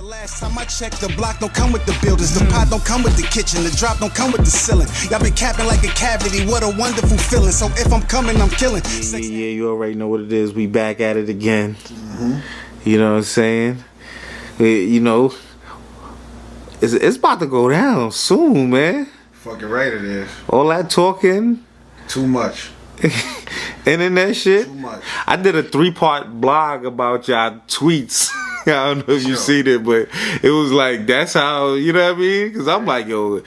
Last time I checked, the block don't come with the buildings, the pot don't come with the kitchen, the drop don't come with the ceiling. Y'all been capping like a cavity, what a wonderful feeling. So if I'm coming, I'm killing. Yeah, you already know what it is. We back at it again. You know what I'm saying? You know, it's about to go down soon, man. Fucking right it is. All that talking. Too much. Internet shit. Too much. I did a 3-part blog about y'all tweets. I don't know if you seen it, but it was like, that's how, you know what I mean? Because I'm like, yo,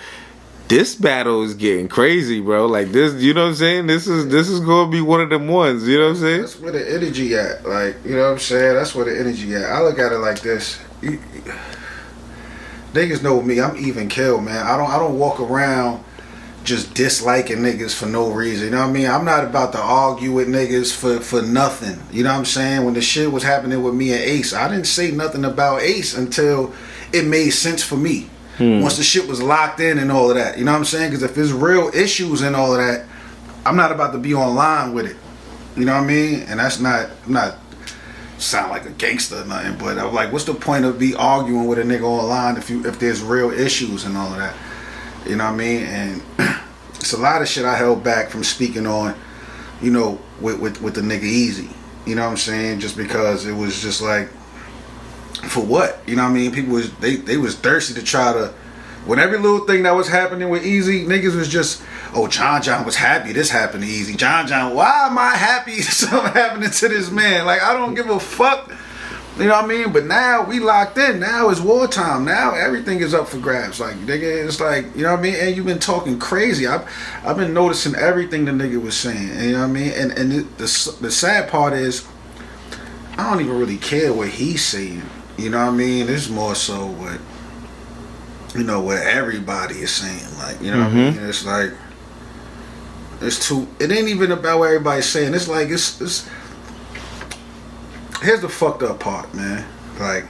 this battle is getting crazy, bro. Like this, you know what I'm saying? This is going to be one of them ones, you know what I'm saying? That's where the energy at. Like, you know what I'm saying? That's where the energy at. I look at it like this. Niggas know me. I'm even kill, man. I don't walk around just disliking niggas for no reason. You know what I mean? I'm not about to argue with niggas for nothing. You know what I'm saying? When the shit was happening with me and Ace, I didn't say nothing about Ace until it made sense for me. Once the shit was locked in and all of that. You know what I'm saying? Because if there's real issues and all of that, I'm not about to be online with it. You know what I mean? And that's not sound like a gangster or nothing, but I'm like, what's the point of be arguing with a nigga online if there's real issues and all of that? You know what I mean? And it's a lot of shit I held back from speaking on, you know, with the nigga Eazy. You know what I'm saying? Just because it was just like, for what? You know what I mean? People was they was thirsty to try to, when every little thing that was happening with Eazy, niggas was just, oh, John was happy this happened to Eazy. John, why am I happy something happening to this man? Like, I don't give a fuck. You know what I mean? But now we locked in. Now it's wartime. Now everything is up for grabs. Like, nigga, it's like, you know what I mean? And you've been talking crazy. I've been noticing everything the nigga was saying. You know what I mean? And the sad part is, I don't even really care what he's saying. You know what I mean? It's more so what, you know, what everybody is saying. Like, you know what I mean? It's like, it ain't even about what everybody's saying. It's like, it's here's the fucked up part, man. Like,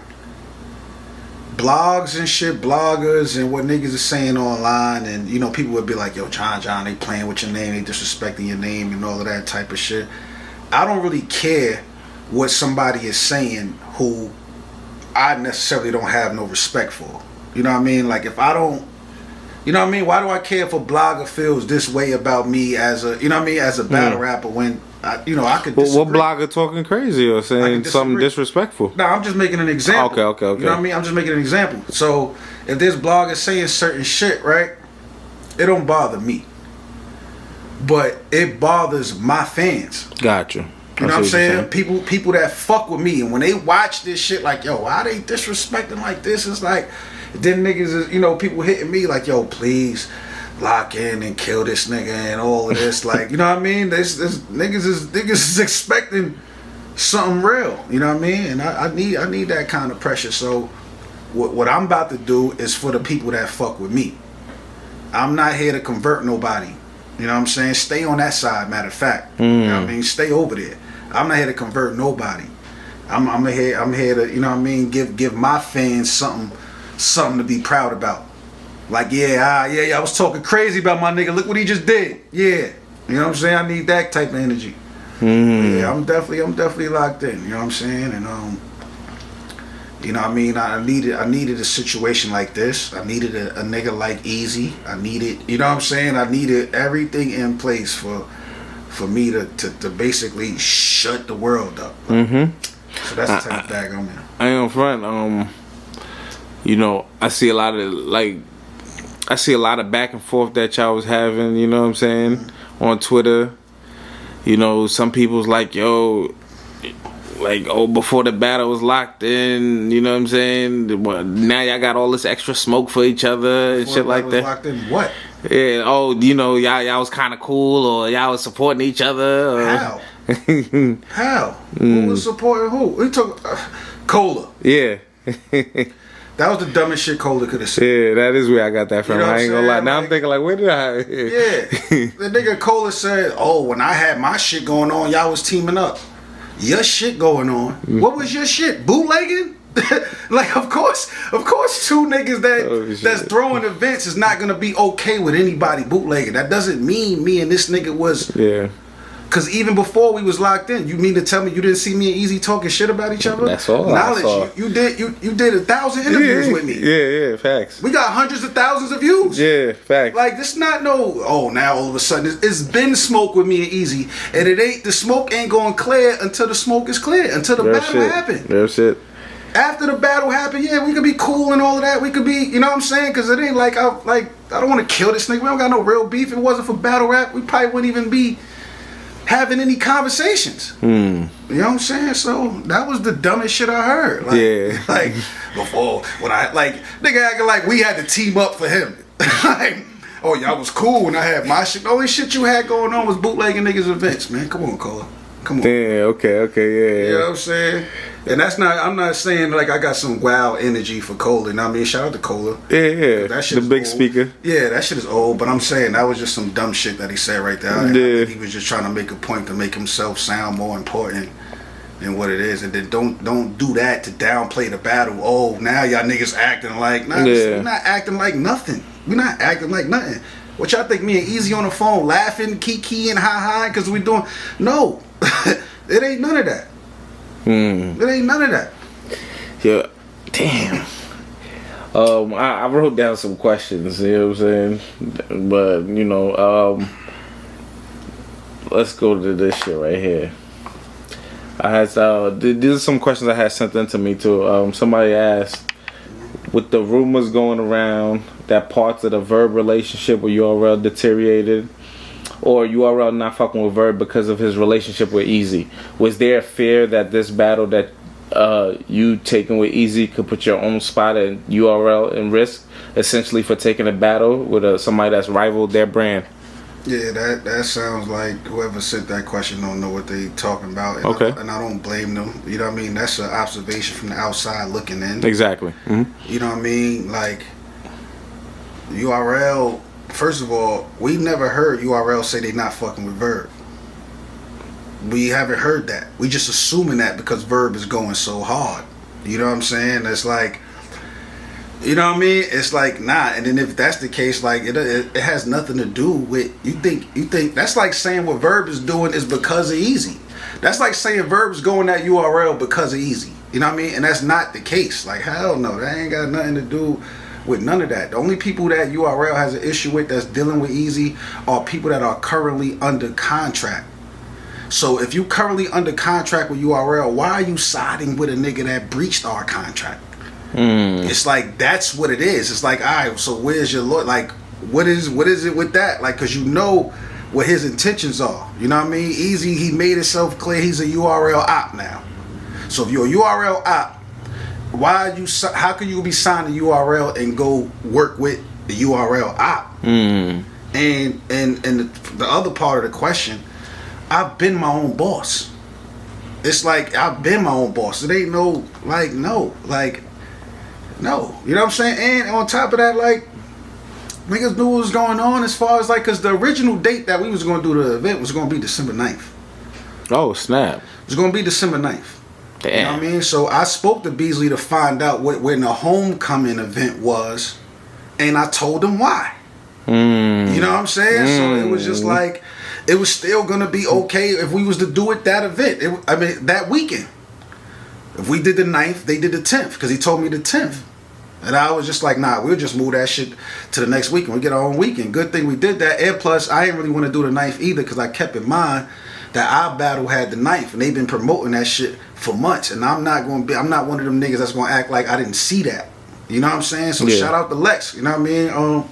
blogs and shit, bloggers and what niggas are saying online, and, you know, people would be like, yo, John, they playing with your name, they disrespecting your name and all of that type of shit. I don't really care what somebody is saying who I necessarily don't have no respect for. You know what I mean? Like, if I don't, you know what I mean? Why do I care if a blogger feels this way about me as a, you know what I mean, as a battle rapper when, I could disagree. What blogger talking crazy or saying something disrespectful? No, I'm just making an example. Okay. You know what I mean? I'm just making an example. So, if this blogger saying certain shit, right, it don't bother me. But it bothers my fans. Gotcha. You know what I'm saying? People that fuck with me, and when they watch this shit, like, yo, why they disrespecting like this? It's like, then niggas is, you know, people hitting me like, yo, please lock in and kill this nigga and all of this. Like, you know what I mean? This niggas is expecting something real. You know what I mean? And I need that kind of pressure. So what I'm about to do is for the people that fuck with me. I'm not here to convert nobody. You know what I'm saying? Stay on that side, matter of fact. You know what I mean? Stay over there. I'm not here to convert nobody. I'm here to, you know what I mean, give my fans something to be proud about. Like, I was talking crazy about my nigga. Look what he just did. Yeah. You know what I'm saying? I need that type of energy. Yeah, I'm definitely locked in. You know what I'm saying? And you know what I mean? I needed a situation like this. I needed a nigga like Eazy. I needed, you know what I'm saying? I needed everything in place for me to basically shut the world up. So that's the type of bag I'm in. I ain't front. You know, I see a lot of back and forth that y'all was having, you know what I'm saying, on Twitter. You know, some people's like, yo, like, oh, before the battle was locked in, you know what I'm saying? Now y'all got all this extra smoke for each other and shit like that. Locked in what? Yeah, oh, you know, y'all was kind of cool, or y'all was supporting each other. Or... How? How? Who was supporting who? We took Cola. Yeah. That was the dumbest shit Cola could have said. Yeah, that is where I got that from. You know I ain't gonna lie. Now like, I'm thinking like, where did I? Yeah, the nigga Cola said, "Oh, when I had my shit going on, y'all was teaming up. Your shit going on. What was your shit? Bootlegging? Like, of course, two niggas that's throwing events is not gonna be okay with anybody bootlegging. That doesn't mean me and this nigga was Cause even before we was locked in, you mean to tell me you didn't see me and Eazy talking shit about each other? That's all. Knowledge. You did 1,000 interviews with me. Yeah, facts. We got hundreds of thousands of views. Yeah, facts. Like this not now all of a sudden it's been smoke with me and Eazy, and the smoke ain't going clear until the smoke is clear, until the battle happened. Real shit. After the battle happened, yeah, we could be cool and all of that. We could be, you know what I'm saying? Cause it ain't like I don't want to kill this nigga. We don't got no real beef. If it wasn't for battle rap, we probably wouldn't even be having any conversations. You know what I'm saying? So that was the dumbest shit I heard. Like, like before when nigga acting like we had to team up for him. Like, oh, y'all was cool when I had my shit. The only shit you had going on was bootlegging niggas events, man. Come on, Cole. Come on. Yeah, okay, yeah. You know what I'm saying? And I'm not saying like I got some wild energy for Cola. You know what I mean? Shout out to Cola. Yeah. That shit the big old. speaker. Yeah, that shit is old, but I'm saying that was just some dumb shit that he said right there. And I think he was just trying to make a point to make himself sound more important than what it is. And then don't do that to downplay the battle. Oh, now y'all niggas acting like we're not acting like nothing. We're not acting like nothing. What y'all think me and Eazy on the phone laughing, kiki and ha because we doing no. It ain't none of that. It ain't none of that. Yeah, damn. I wrote down some questions. You know what I'm saying? But you know, let's go to this shit right here. I had these are some questions I had sent in to me too. Somebody asked, with the rumors going around that parts of the Verb relationship with URL deteriorated, or URL not fucking with Verb because of his relationship with Eazy. Was there a fear that this battle that you taking with Eazy could put your own spot and URL in risk, essentially for taking a battle with somebody that's rivaled their brand? Yeah, that sounds like whoever sent that question don't know what they talking about. And okay. I don't blame them. You know what I mean? That's an observation from the outside looking in. Exactly. You know what I mean? Like, URL... First of all, we never heard URL say they not fucking with Verb. We haven't heard that. We just assuming that because Verb is going so hard. You know what I'm saying? It's like, you know what I mean? It's like, nah. And then if that's the case, like it has nothing to do with you think that's like saying what Verb is doing is because of Eazy. That's like saying Verb is going at URL because of Eazy. You know what I mean? And that's not the case. Like, hell no, that ain't got nothing to do with none of that. The only people that URL has an issue with that's dealing with Eazy are people that are currently under contract. So if you currently under contract with URL, why are you siding with a nigga that breached our contract? It's like, that's what it is. It's like, all right, so where's your lawyer? Like, what is it with that? Like, because you know what his intentions are. You know what I mean? Eazy, he made himself clear he's a URL op now. So if you're a URL op, how can you be signed to URL and go work with the URL op? And the other part of the question, I've been my own boss. It's like I've been my own boss. It ain't no. You know what I'm saying? And on top of that, like, niggas knew what was going on as far as like, cause the original date that we was gonna do the event was gonna be December 9th. Oh snap! It was gonna be December 9th. Damn. You know what I mean? So I spoke to Beasley to find out when the homecoming event was, and I told him why. You know what I'm saying? So it was just like, it was still gonna be okay if we was to do it that event. That weekend. If we did the 9th, they did the 10th, because he told me the 10th. And I was just like, nah, we'll just move that shit to the next weekend. We get our own weekend. Good thing we did that. And plus, I didn't really want to do the 9th either, because I kept in mind that our battle had the 9th, and they've been promoting that shit for months. And I'm not one of them niggas that's gonna act like I didn't see that. You know what I'm saying? So shout out to Lex. You know what I mean?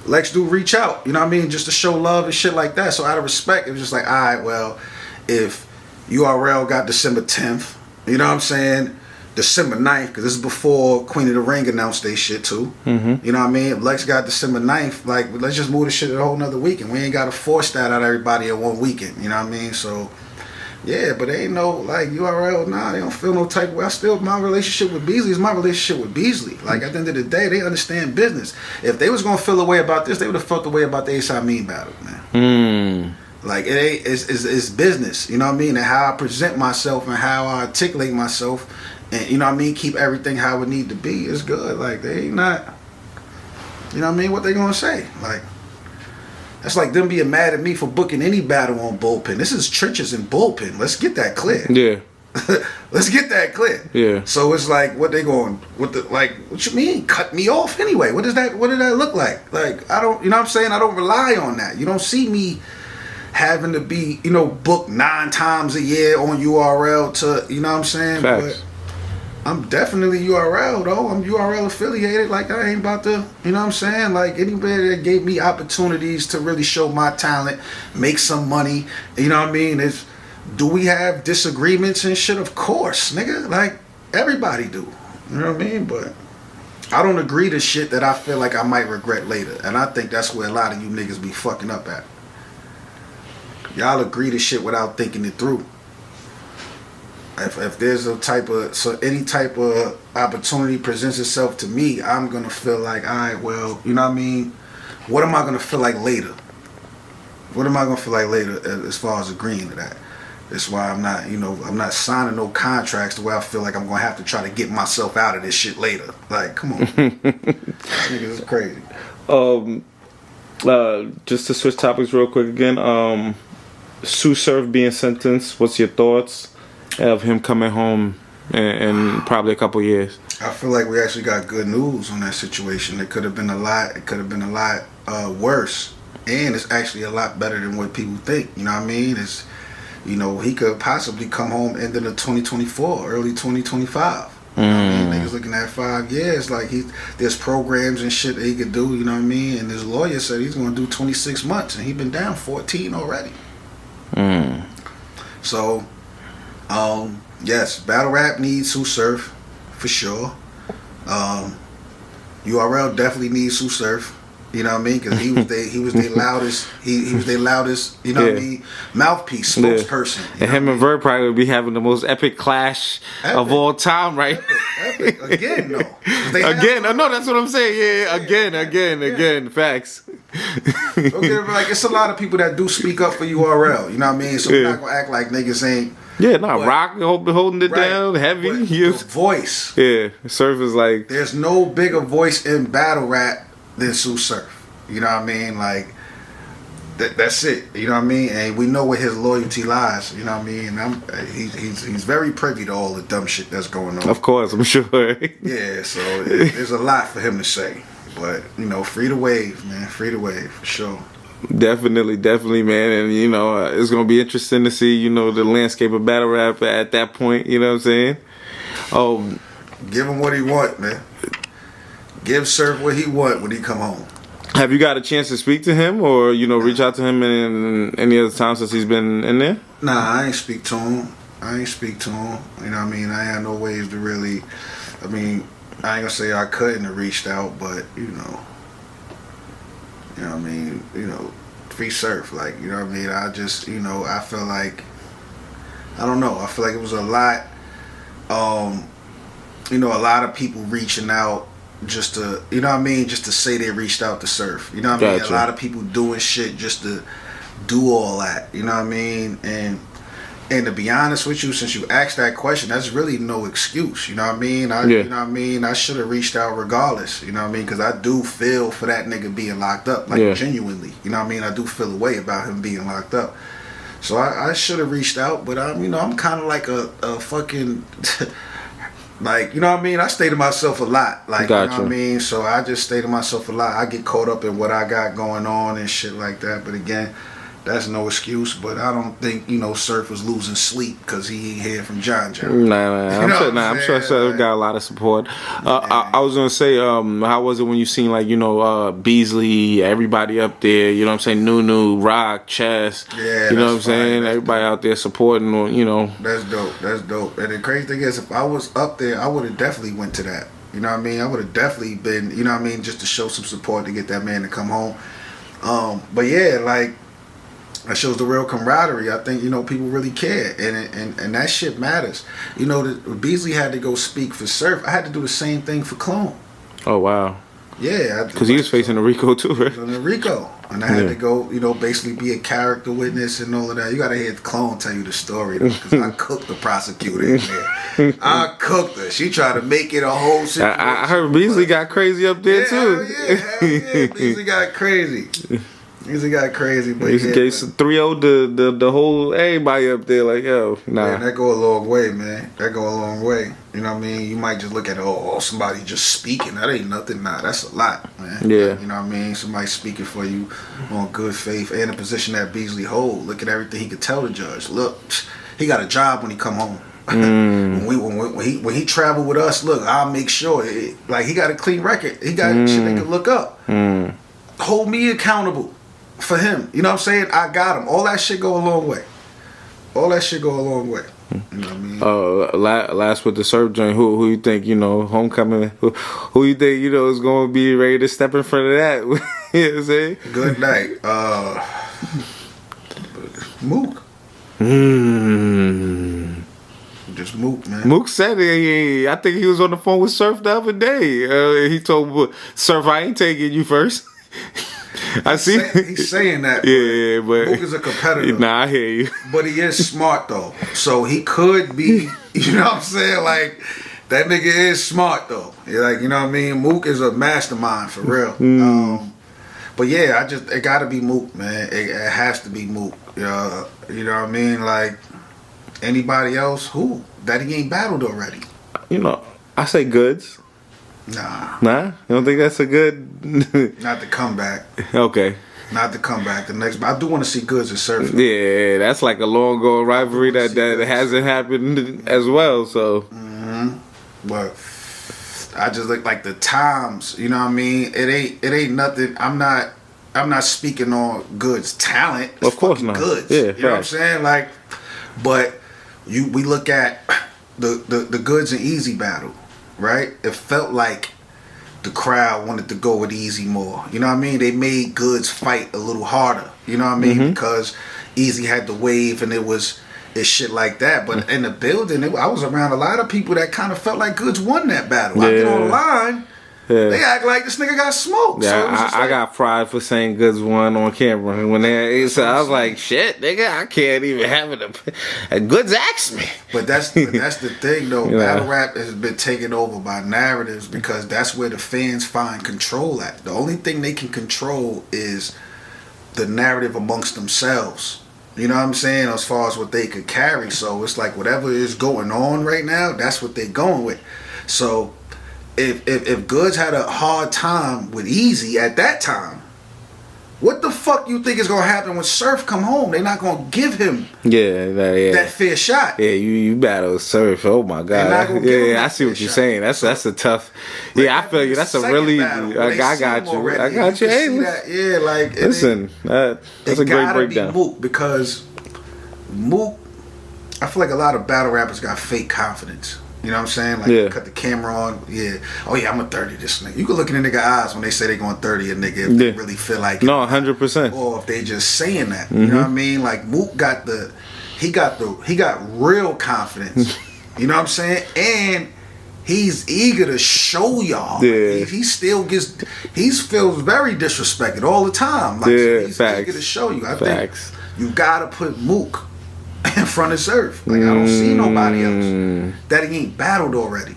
Lex do reach out. You know what I mean? Just to show love and shit like that. So out of respect, it was just like, all right, well, if URL got December 10th, you know what I'm saying? December 9th, because this is before Queen of the Ring announced they shit too. You know what I mean? If Lex got December 9th, like, let's just move the shit to a whole nother weekend. We ain't got to force that out of everybody in one weekend. You know what I mean? So, yeah, but they ain't no, like, URL, nah, they don't feel no type of way. My relationship with Beasley is my relationship with Beasley. Like, at the end of the day, they understand business. If they was going to feel a way about this, they would have felt the way about the Ace I Mean battle, man. Like, it's business, you know what I mean? And how I present myself and how I articulate myself, and, you know what I mean, keep everything how it need to be, is good. Like, they ain't not, you know what I mean, what they gonna say? Like, That's like them being mad at me for booking any battle on Bullpen. This is Trenches and Bullpen. Let's get that clear. Yeah. Let's get that clear. Yeah. So it's like, what they going? What you mean? Cut me off anyway? What does that? What did that look like? Like I don't. You know what I'm saying? I don't rely on that. You don't see me having to be, booked 9 times a year on URL to. You know what I'm saying? Facts. But I'm definitely URL though. I'm URL affiliated. Like I ain't about to. You know what I'm saying? Like anybody that gave me opportunities to really show my talent, make some money. You know what I mean? Do we have disagreements and shit? Of course, nigga. Like, everybody do. You know what I mean? But I don't agree to shit that I feel like I might regret later. And I think that's where a lot of you niggas be fucking up at. Y'all agree to shit without thinking it through. If there's any type of opportunity presents itself to me, I'm going to feel like, all right, well, you know what I mean? What am I going to feel like later? What am I going to feel like later as far as agreeing to that? That's why I'm not signing no contracts the way I feel like I'm gonna have to try to get myself out of this shit later. Like, come on, niggas is crazy. Just to switch topics real quick again. Sue Surf being sentenced. What's your thoughts of him coming home in probably a couple years? I feel like we actually got good news on that situation. It could have been a lot. It could have been a lot worse, and it's actually a lot better than what people think. You know what I mean? He could possibly come home ending of 2024, early 2025. You know what I mean? Niggas looking at 5 years. Like, there's programs and shit that he could do, you know what I mean? And his lawyer said he's going to do 26 months, and he been down 14 already. So, yes, battle rap needs Sue Surf, for sure. URL definitely needs Sue Surf. You know what I mean? Because he was their loudest. He was their loudest. You know what I mean? Mouthpiece, spokesperson. And him and Verb probably would be having the most epic clash of all time, right? Epic. Again, no. Again, no, that's what I'm saying. Yeah, again. Facts. Okay, like it's a lot of people that do speak up for URL. You know what I mean? So we're not gonna act like niggas ain't. Yeah, Rock holding it down, heavy. The voice. Yeah, Surf is like. There's no bigger voice in battle rap than Sue Surf. You know what I mean? Like that's it. You know what I mean? And we know where his loyalty lies. You know what I mean? And he's very privy to all the dumb shit that's going on. Of course, I'm sure. Yeah, so there's a lot for him to say. But free the wave, man. Free the wave for sure. Definitely, man. And it's gonna be interesting to see the landscape of battle rap at that point. You know what I'm saying? Give him what he want, man. Give Surf what he want when he come home. Have you got a chance to speak to him or, reach out to him in any other time since he's been in there? Nah, I ain't speak to him. You know what I mean? I had no ways to really, I ain't gonna say I couldn't have reached out, but, you know what I mean? Free Surf, like, you know what I mean? I just, I feel like, I don't know. I feel like it was a lot, a lot of people reaching out just to, just to say they reached out to Surf. You know what I mean? Gotcha. A lot of people doing shit just to do all that. You know what I mean? And to be honest with you, since you asked that question, that's really no excuse. You know what I mean? You know what I mean? I should have reached out regardless. You know what I mean? Because I do feel for that nigga being locked up, like genuinely. You know what I mean? I do feel a way about him being locked up. So I should have reached out, but I'm kind of like a fucking. Like, you know what I mean? I stay to myself a lot. Like, gotcha. You know what I mean? So I just stay to myself a lot. I get caught up in what I got going on and shit like that. But again, that's no excuse. But I don't think, Surf was losing sleep because he ain't hear from John. I'm sure Surf got a lot of support. I was going to say, how was it when you seen, like, Beasley, everybody up there, you know what I'm saying? Nunu, Rock, Chess. Yeah, you know what I'm saying? Everybody out there supporting, That's dope. And the crazy thing is, if I was up there, I would have definitely went to that. You know what I mean? I would have definitely been, you know what I mean, just to show some support to get that man to come home. But yeah, like, that shows the real camaraderie. I think, people really care. And that shit matters. Beasley had to go speak for Surf. I had to do the same thing for Clone. Oh, wow. Yeah. Because he was facing the RICO too, right? The RICO. And I had to go, basically be a character witness and all of that. You got to hear the Clone tell you the story, though, because I cooked the prosecutor in there. I cooked her. She tried to make it a whole situation. I heard Beasley got crazy up there, too. Yeah. Beasley got crazy. Eazy got crazy, but Eazy gave 3-0 the whole everybody up there like, yo, nah. Man, that go a long way, man. That go a long way. You know what I mean? You might just look at somebody just speaking. That ain't nothing. Nah, that's a lot, man. Yeah. You know what I mean? Somebody speaking for you on good faith and the position that Beasley hold. Look at everything he could tell the judge. Look, he got a job when he come home. when he travel with us, look, I'll make sure. Like, he got a clean record. He got shit they can look up. Hold me accountable for him. You know what I'm saying? I got him. All that shit go a long way. All that shit go a long way. You know what I mean? Last with the surf joint, who you think, homecoming, who you think, is going to be ready to step in front of that? You know what I'm saying? Good night. Mook. Just Mook, man. Mook said it. I think he was on the phone with Surf the other day. He told Surf, I ain't taking you first. I see. He's saying that. Yeah, but Mook is a competitor. Nah, I hear you. But he is smart though, so he could be. You know what I'm saying? Like, that nigga is smart though. Like, you know what I mean? Mook is a mastermind for real. But yeah, it gotta be Mook, man. It has to be Mook. You know what I mean? Like, anybody else who that he ain't battled already. I say Goods. Nah. You don't think that's a good? Not the comeback. Okay. Not the comeback. The next, but I do want to see Goods and Surf. Yeah, that's like a long going rivalry that hasn't happened as well. So. But I just look like the times. You know what I mean? It ain't nothing. I'm not speaking on Goods' talent. It's of course not. Goods. Yeah, you know what I'm saying? Like, but we look at the Goods and Eazy battle. Right? It felt like the crowd wanted to go with Eazy more. You know what I mean? They made Goods fight a little harder. You know what I mean? Because Eazy had the wave and it's shit like that. But in the building, I was around a lot of people that kind of felt like Goods won that battle. I get online. Yeah. They act like this nigga got smoked. Yeah, so I got fried for saying Goods won on camera. When I was like, shit, nigga, I can't even have it. Goods asked me. But that's the thing, though. Battle rap has been taken over by narratives because that's where the fans find control at. The only thing they can control is the narrative amongst themselves. You know what I'm saying? As far as what they could carry. So it's like whatever is going on right now, that's what they're going with. So if Goods had a hard time with Eazy at that time, what the fuck you think is gonna happen when Surf come home? They're not gonna give him that fair shot. Yeah, you battle Surf. Oh my god. Yeah, I see what you're saying. That's a tough. Yeah, I feel you. That's a really. I got you. I got you. Hey, listen. That's a great breakdown. Mook, because Mook, I feel like a lot of battle rappers got fake confidence. You know what I'm saying? Like, cut the camera on. Yeah. Oh, yeah, I'm a 30 this nigga. You can look in the nigga eyes when they say they going 30 a nigga if they really feel like it. No, 100%. Or if they just saying that. You know what I mean? Like, Mook got he got real confidence. You know what I'm saying? And he's eager to show y'all. Yeah. Like, he still feels very disrespected all the time. Like, he's eager to show you. I think you gotta put Mook in front of Surf. Like, I don't see nobody else that he ain't battled already.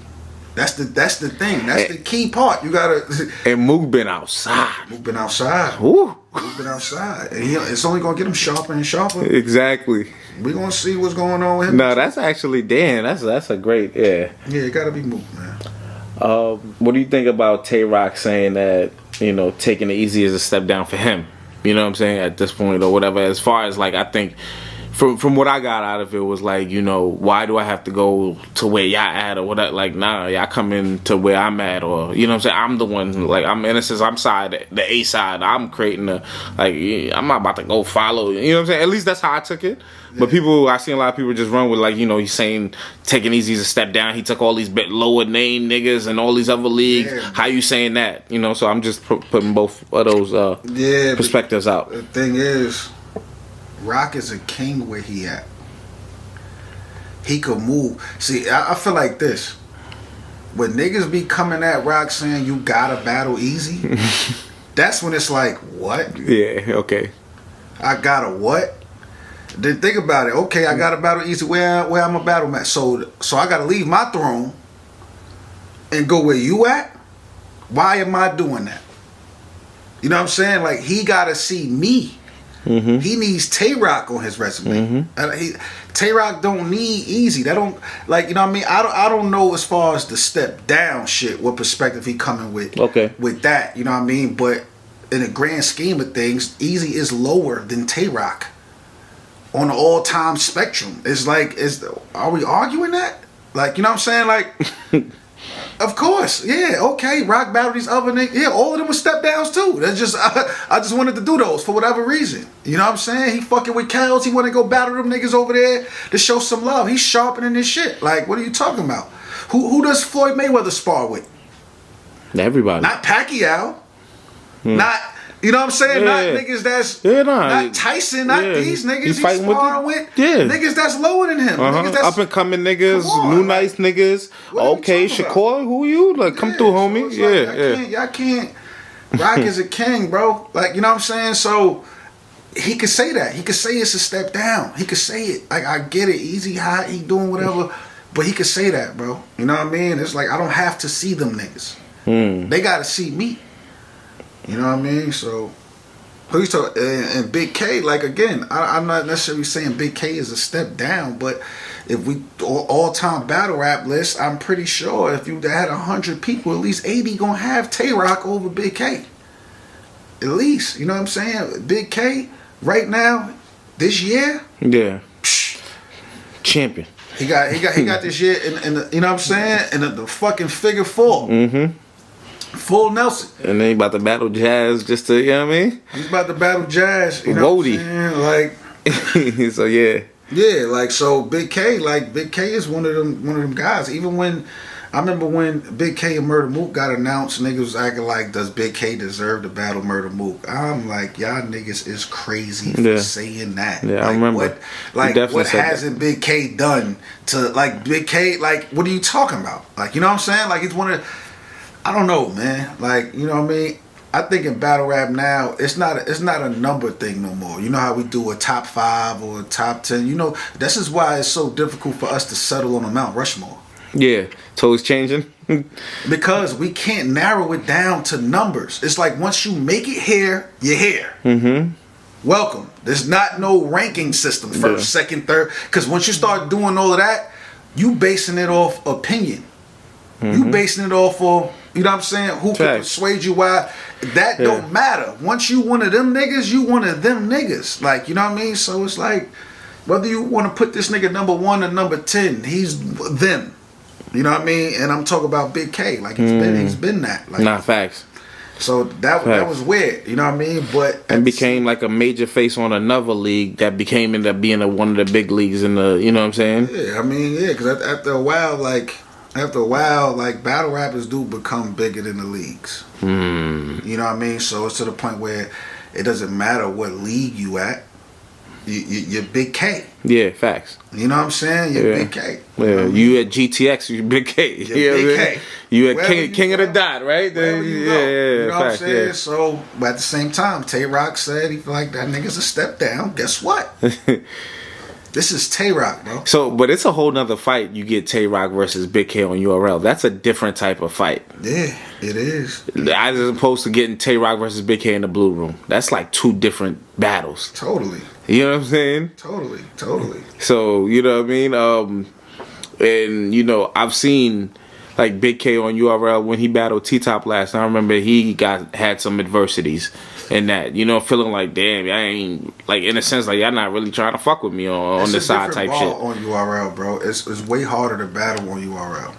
That's the thing. That's the key part. You gotta. And Mook been outside. Mook been outside. Woo. Mook been outside. And it's only gonna get him sharper and sharper. Exactly. We gonna see what's going on with him. No, that's actually that's a great Yeah, it gotta be Mook, man. What do you think about Tay Rock saying that taking it easy is a step down for him? You know what I'm saying, at this point or whatever. As far as like, I think. From what I got out of it was like, why do I have to go to where y'all at or whatever? Like, nah, y'all come in to where I'm at, or you know what I'm saying? I'm the one, like, I'm innocent. I'm side, the A side. I'm creating I'm not about to go follow. You know what I'm saying? At least that's how I took it. But I seen a lot of people just run with like, he's saying taking Eazy a step down. He took all these bit lower name niggas and all these other leagues. Yeah. How you saying that? So I'm just putting both of those perspectives out. The thing is, Rock is a king where he at. He could move. See, I feel like this. When niggas be coming at Rock saying you gotta battle Eazy, that's when it's like, what? Yeah, okay. I gotta what? Then think about it. Okay, I gotta battle Eazy. Where I'm a battle match. So I gotta leave my throne and go where you at? Why am I doing that? You know what I'm saying? Like, he gotta see me. Mm-hmm. He needs Tay-Rock on his resume. Tay-Rock don't need Eazy. That don't, like, you know what I mean? I don't know as far as the step down shit, what perspective he coming with. With that, you know what I mean? But in the grand scheme of things, Eazy is lower than Tay-Rock on the all-time spectrum. It's like, are we arguing that? Like, you know what I'm saying? Like, of course, yeah, okay. Rock battled these other niggas. Yeah, all of them were step downs too. That's just I just wanted to do those for whatever reason. You know what I'm saying? He fucking with Kels. He want to go battle them niggas over there to show some love. He's sharpening this shit. Like, what are you talking about? Who does Floyd Mayweather spar with? Everybody. Not Pacquiao. Not. You know what I'm saying? Not niggas that's not Tyson, not these niggas he's sparring with. Niggas that's lower than him. Niggas that's up and coming niggas, new nice niggas. Okay, Shakur, who you? Like, come through, homie. So y'all can't. Rock is a king, bro. Like, you know what I'm saying? So he could say that. He could say it's a step down. He could say it. Like, I get it. Easy, hot, he doing whatever. But he could say that, bro. You know what I mean? It's like, I don't have to see them niggas. They got to see me. You know what I mean? So, who you talking? And Big K, like, again, I'm not necessarily saying Big K is a step down, but if we all-time battle rap list, I'm pretty sure if you had 100 people, at least 80 gonna have Tay-Rock over Big K. At least, you know what I'm saying? Big K right now, this year, champion. He got this year in the, you know what I'm saying? In the fucking figure four. Full Nelson. And then he about to battle Jazz just to, you know what I mean? He's about to battle Jazz, you know what I'm saying? Like, so yeah, like, so Big K is one of them guys. Even when I remember when Big K and Murder Mook got announced, niggas was acting like, does Big K deserve to battle Murder Mook? I'm like, y'all niggas is crazy for saying that. Yeah, like, I remember. What hasn't Big K done to, like, Big K, like, what are you talking about? Like, you know what I'm saying? Like, it's one of, I don't know, man. Like, you know what I mean? I think in battle rap now, it's not a number thing no more. You know how we do a top 5 or a top 10. You know, this is why it's so difficult for us to settle on a Mount Rushmore. Yeah, so it's changing. Because we can't narrow it down to numbers. It's like once you make it here, you're here. Welcome. There's not no ranking system, first, second, third. Because once you start doing all of that, you basing it off opinion. You basing it off of, you know what I'm saying, who can persuade you why. That don't matter. Once you one of them niggas, you one of them niggas. Like, you know what I mean? So it's like, whether you want to put this nigga number 1 or number 10, he's them. You know what I mean? And I'm talking about Big K. Like, he's been that. Like, nah, facts. So that was weird. You know what I mean? But and became like a major face on another league that ended up being one of the big leagues in the, you know what I'm saying? Yeah, I mean, yeah, because after a while, like, battle rappers do become bigger than the leagues. You know what I mean? So it's to the point where it doesn't matter what league you at. You're Big K. Yeah, facts. You know what I'm saying? You're Big K. Yeah, you at GTX, you Big K. You're Big K. You at King of the Dot, right? Wherever you go. You know what I'm saying? Yeah. So, but at the same time, Tay-Rock said he feel like that nigga's a step down. Guess what? This is Tay-Rock, bro. So, but it's a whole nother fight. You get Tay-Rock versus Big K on URL. That's a different type of fight. Yeah, it is. As opposed to getting Tay-Rock versus Big K in the Blue Room. That's like 2 different battles. Totally. You know what I'm saying? Totally. So, you know what I mean? And, you know, I've seen like Big K on URL when he battled T-Top last. And I remember he had some adversities in that, you know, feeling like, damn, I ain't, like, in a sense, like, y'all not really trying to fuck with me on the side type shit. On URL, bro. It's way harder to battle on URL.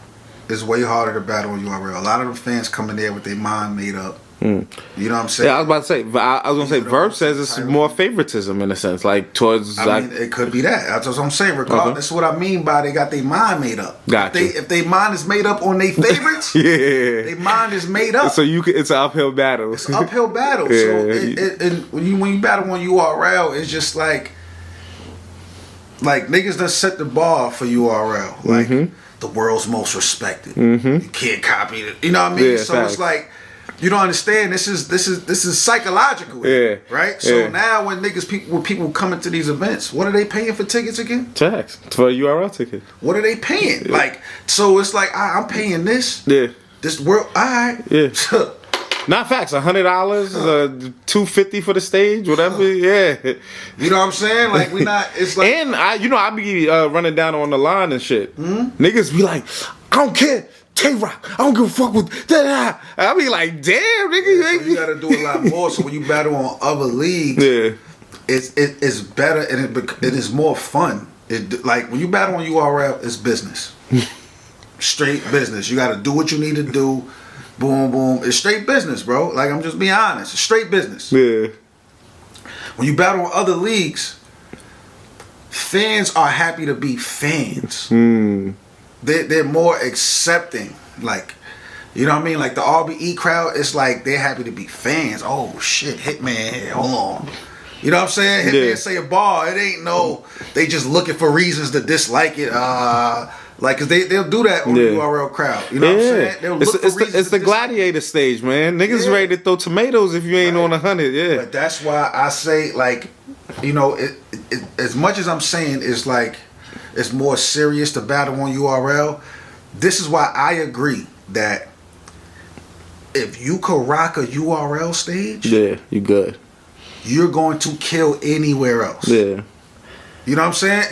It's way harder to battle on URL. A lot of the fans come in there with their mind made up. You know what I'm saying? Yeah, I was about to say. I was gonna say, Verb says it's more favoritism in a sense, like towards. I mean, it could be that. That's what I'm saying. Regardless, what I mean by they got their mind made up. Gotcha. If they mind is made up on their favorites, their mind is made up. So it's an uphill battle. It's an uphill battle. So and when you battle on URL, it's just like niggas done set the bar for URL. Like the world's most respected. You can't copy it. You know what I mean? Yeah, so facts. it's like. You don't understand. This is psychological, right? So now when people come into these events, what are they paying for tickets again? Tax for a URL ticket. What are they paying? Like, so it's like I'm paying this. Yeah. This world. All right. Yeah. Not facts. $100, $250 for the stage, whatever. Yeah. You know what I'm saying? Like we not. It's like, and I be running down on the line and shit. Niggas be like, I don't care. Tay-Rock, I don't give a fuck with that. I be like, damn, nigga. So you gotta do a lot more. So when you battle on other leagues, it's better and it is more fun. Like when you battle on URL, it's business, straight business. You gotta do what you need to do. Boom, boom. It's straight business, bro. Like I'm just being honest. It's straight business. Yeah. When you battle on other leagues, fans are happy to be fans. They're more accepting, like, you know what I mean? Like the RBE crowd, it's like they're happy to be fans. Oh shit, Hitman, hold on. You know what I'm saying? Hitman say a bar, it ain't no, they just looking for reasons to dislike it. Like, cause they'll do that on the URL crowd. You know what I'm saying? They'll look for reasons. It's the gladiator stage, man. Niggas ready to throw tomatoes if you ain't on 100. Yeah. But that's why I say, like, you know, as much as I'm saying it's like, it's more serious to battle on URL. This is why I agree that if you could rock a URL stage, yeah, you good. You're going to kill anywhere else. Yeah. You know what I'm saying?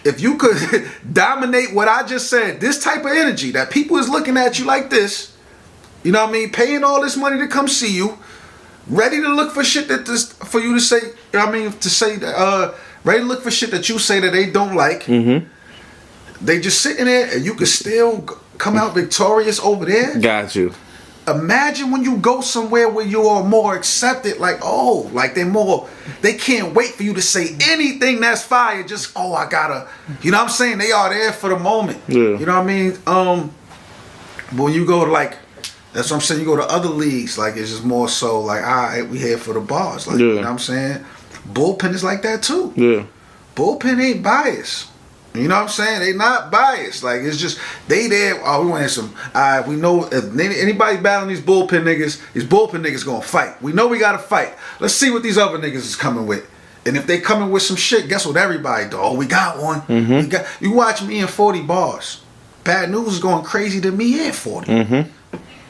If you could dominate what I just said, this type of energy that people is looking at you like this, you know what I mean, paying all this money to come see you, ready to look for shit for you to say, you know what I mean, to say ready to look for shit that you say that they don't like. They just sitting there and you can still come out victorious over there. Got you. Imagine when you go somewhere where you are more accepted, like, oh, like they can't wait for you to say anything that's fire. Just, oh, I gotta, you know what I'm saying? They are there for the moment. Yeah. You know what I mean? But when you go to, like, that's what I'm saying, you go to other leagues, like, it's just more so like, all right, we here for the bars. Like, you know what I'm saying? Bullpen is like that too. Yeah. Bullpen ain't biased. You know what I'm saying? They not biased. Like, it's just, they there, oh, we want to some, we know if anybody battling these bullpen niggas gonna fight. We know we gotta fight. Let's see what these other niggas is coming with. And if they coming with some shit, guess what everybody do? Oh, we got one. You watch me in 40 bars. Bad News is going crazy to me in 40.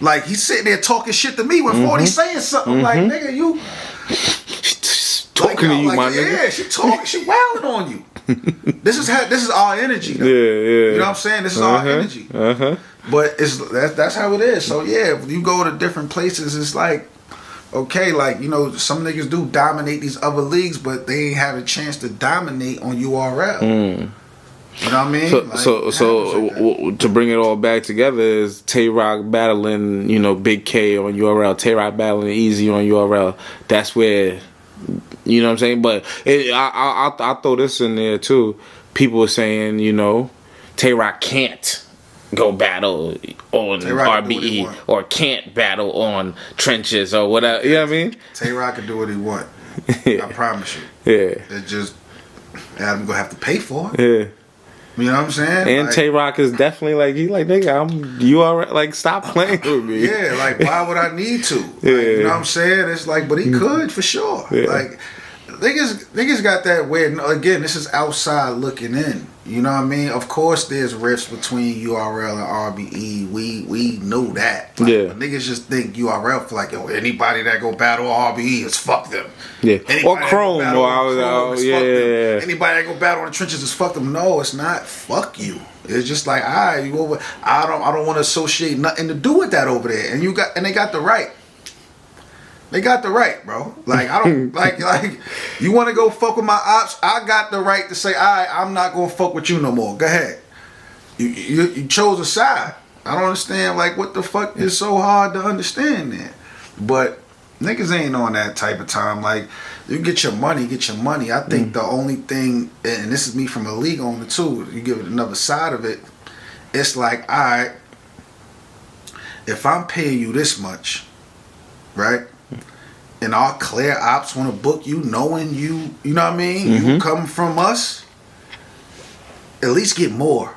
Like, he's sitting there talking shit to me when 40 saying something. Like, nigga, you... Talking to you, my nigga. Yeah, she talking, she wilding on you. This is our energy, though. Yeah. You know what I'm saying? This is our energy. But that's how it is. So yeah, if you go to different places, it's like, okay, like, you know, some niggas do dominate these other leagues, but they ain't have a chance to dominate on URL. You know what I mean? So to bring it all back together is Tay-Rock battling, you know, Big K on URL, Tay-Rock battling Eazy on URL. That's where, you know what I'm saying? But I'll throw this in there too. People are saying, you know, Tay-Rock can't go battle on RBE or can't battle on Trenches or whatever. You know what I mean? Tay-Rock can do what he want. I promise you. Yeah. It's just Adam gonna have to pay for it. Yeah. You know what I'm saying? And like, Tay-Rock is definitely like, he like, nigga, you alright, like, stop playing with me. Yeah, like, why would I need to? Like, you know what I'm saying? It's like, but he could for sure. Yeah. Like, niggas got that weird, again, this is outside looking in. You know what I mean? Of course there's rifts between URL and RBE. We know that. Like, but niggas just think URL for like, yo, anybody that go battle RBE is fuck them. Yeah. Or Chrome. Yeah. Anybody that go battle in the Trenches is fuck them. No, it's not fuck you. It's just like, alright, you over. I don't want to associate nothing to do with that over there. And they got the right. They got the right, bro. Like, I don't like you want to go fuck with my ops, I got the right to say, alright, I'm not gonna fuck with you no more. Go ahead. You chose a side. I don't understand, like, what the fuck is so hard to understand there. But niggas ain't on that type of time. Like, you get your money. I think the only thing, and this is me from a league owner too, you give it another side of it, it's like, alright, if I'm paying you this much, right? And our clear ops want to book you, knowing you know what I mean? You come from us, at least get more.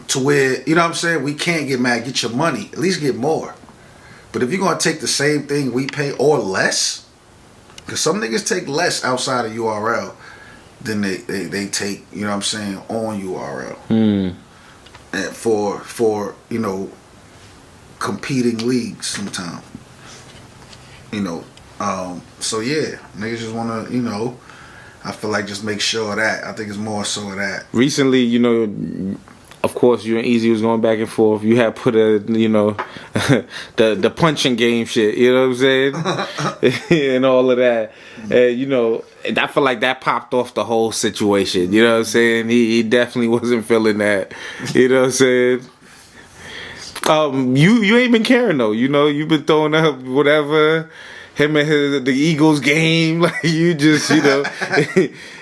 To where, you know what I'm saying? We can't get mad, get your money, at least get more. But if you're going to take the same thing we pay or less, because some niggas take less outside of URL than they take, you know what I'm saying, on URL. And for you know, competing leagues sometimes. You know, so yeah, niggas just wanna, you know, I feel like just make sure of that. I think it's more so of that. Recently, you know, of course, you and Eazy was going back and forth. You had put a, you know, the punching game shit. You know what I'm saying? And all of that. And you know, I feel like that popped off the whole situation. You know what I'm saying? He definitely wasn't feeling that. You know what I'm saying? You ain't been caring though. You know, you've been throwing up whatever. Him and the Eagles game, like you just, you know,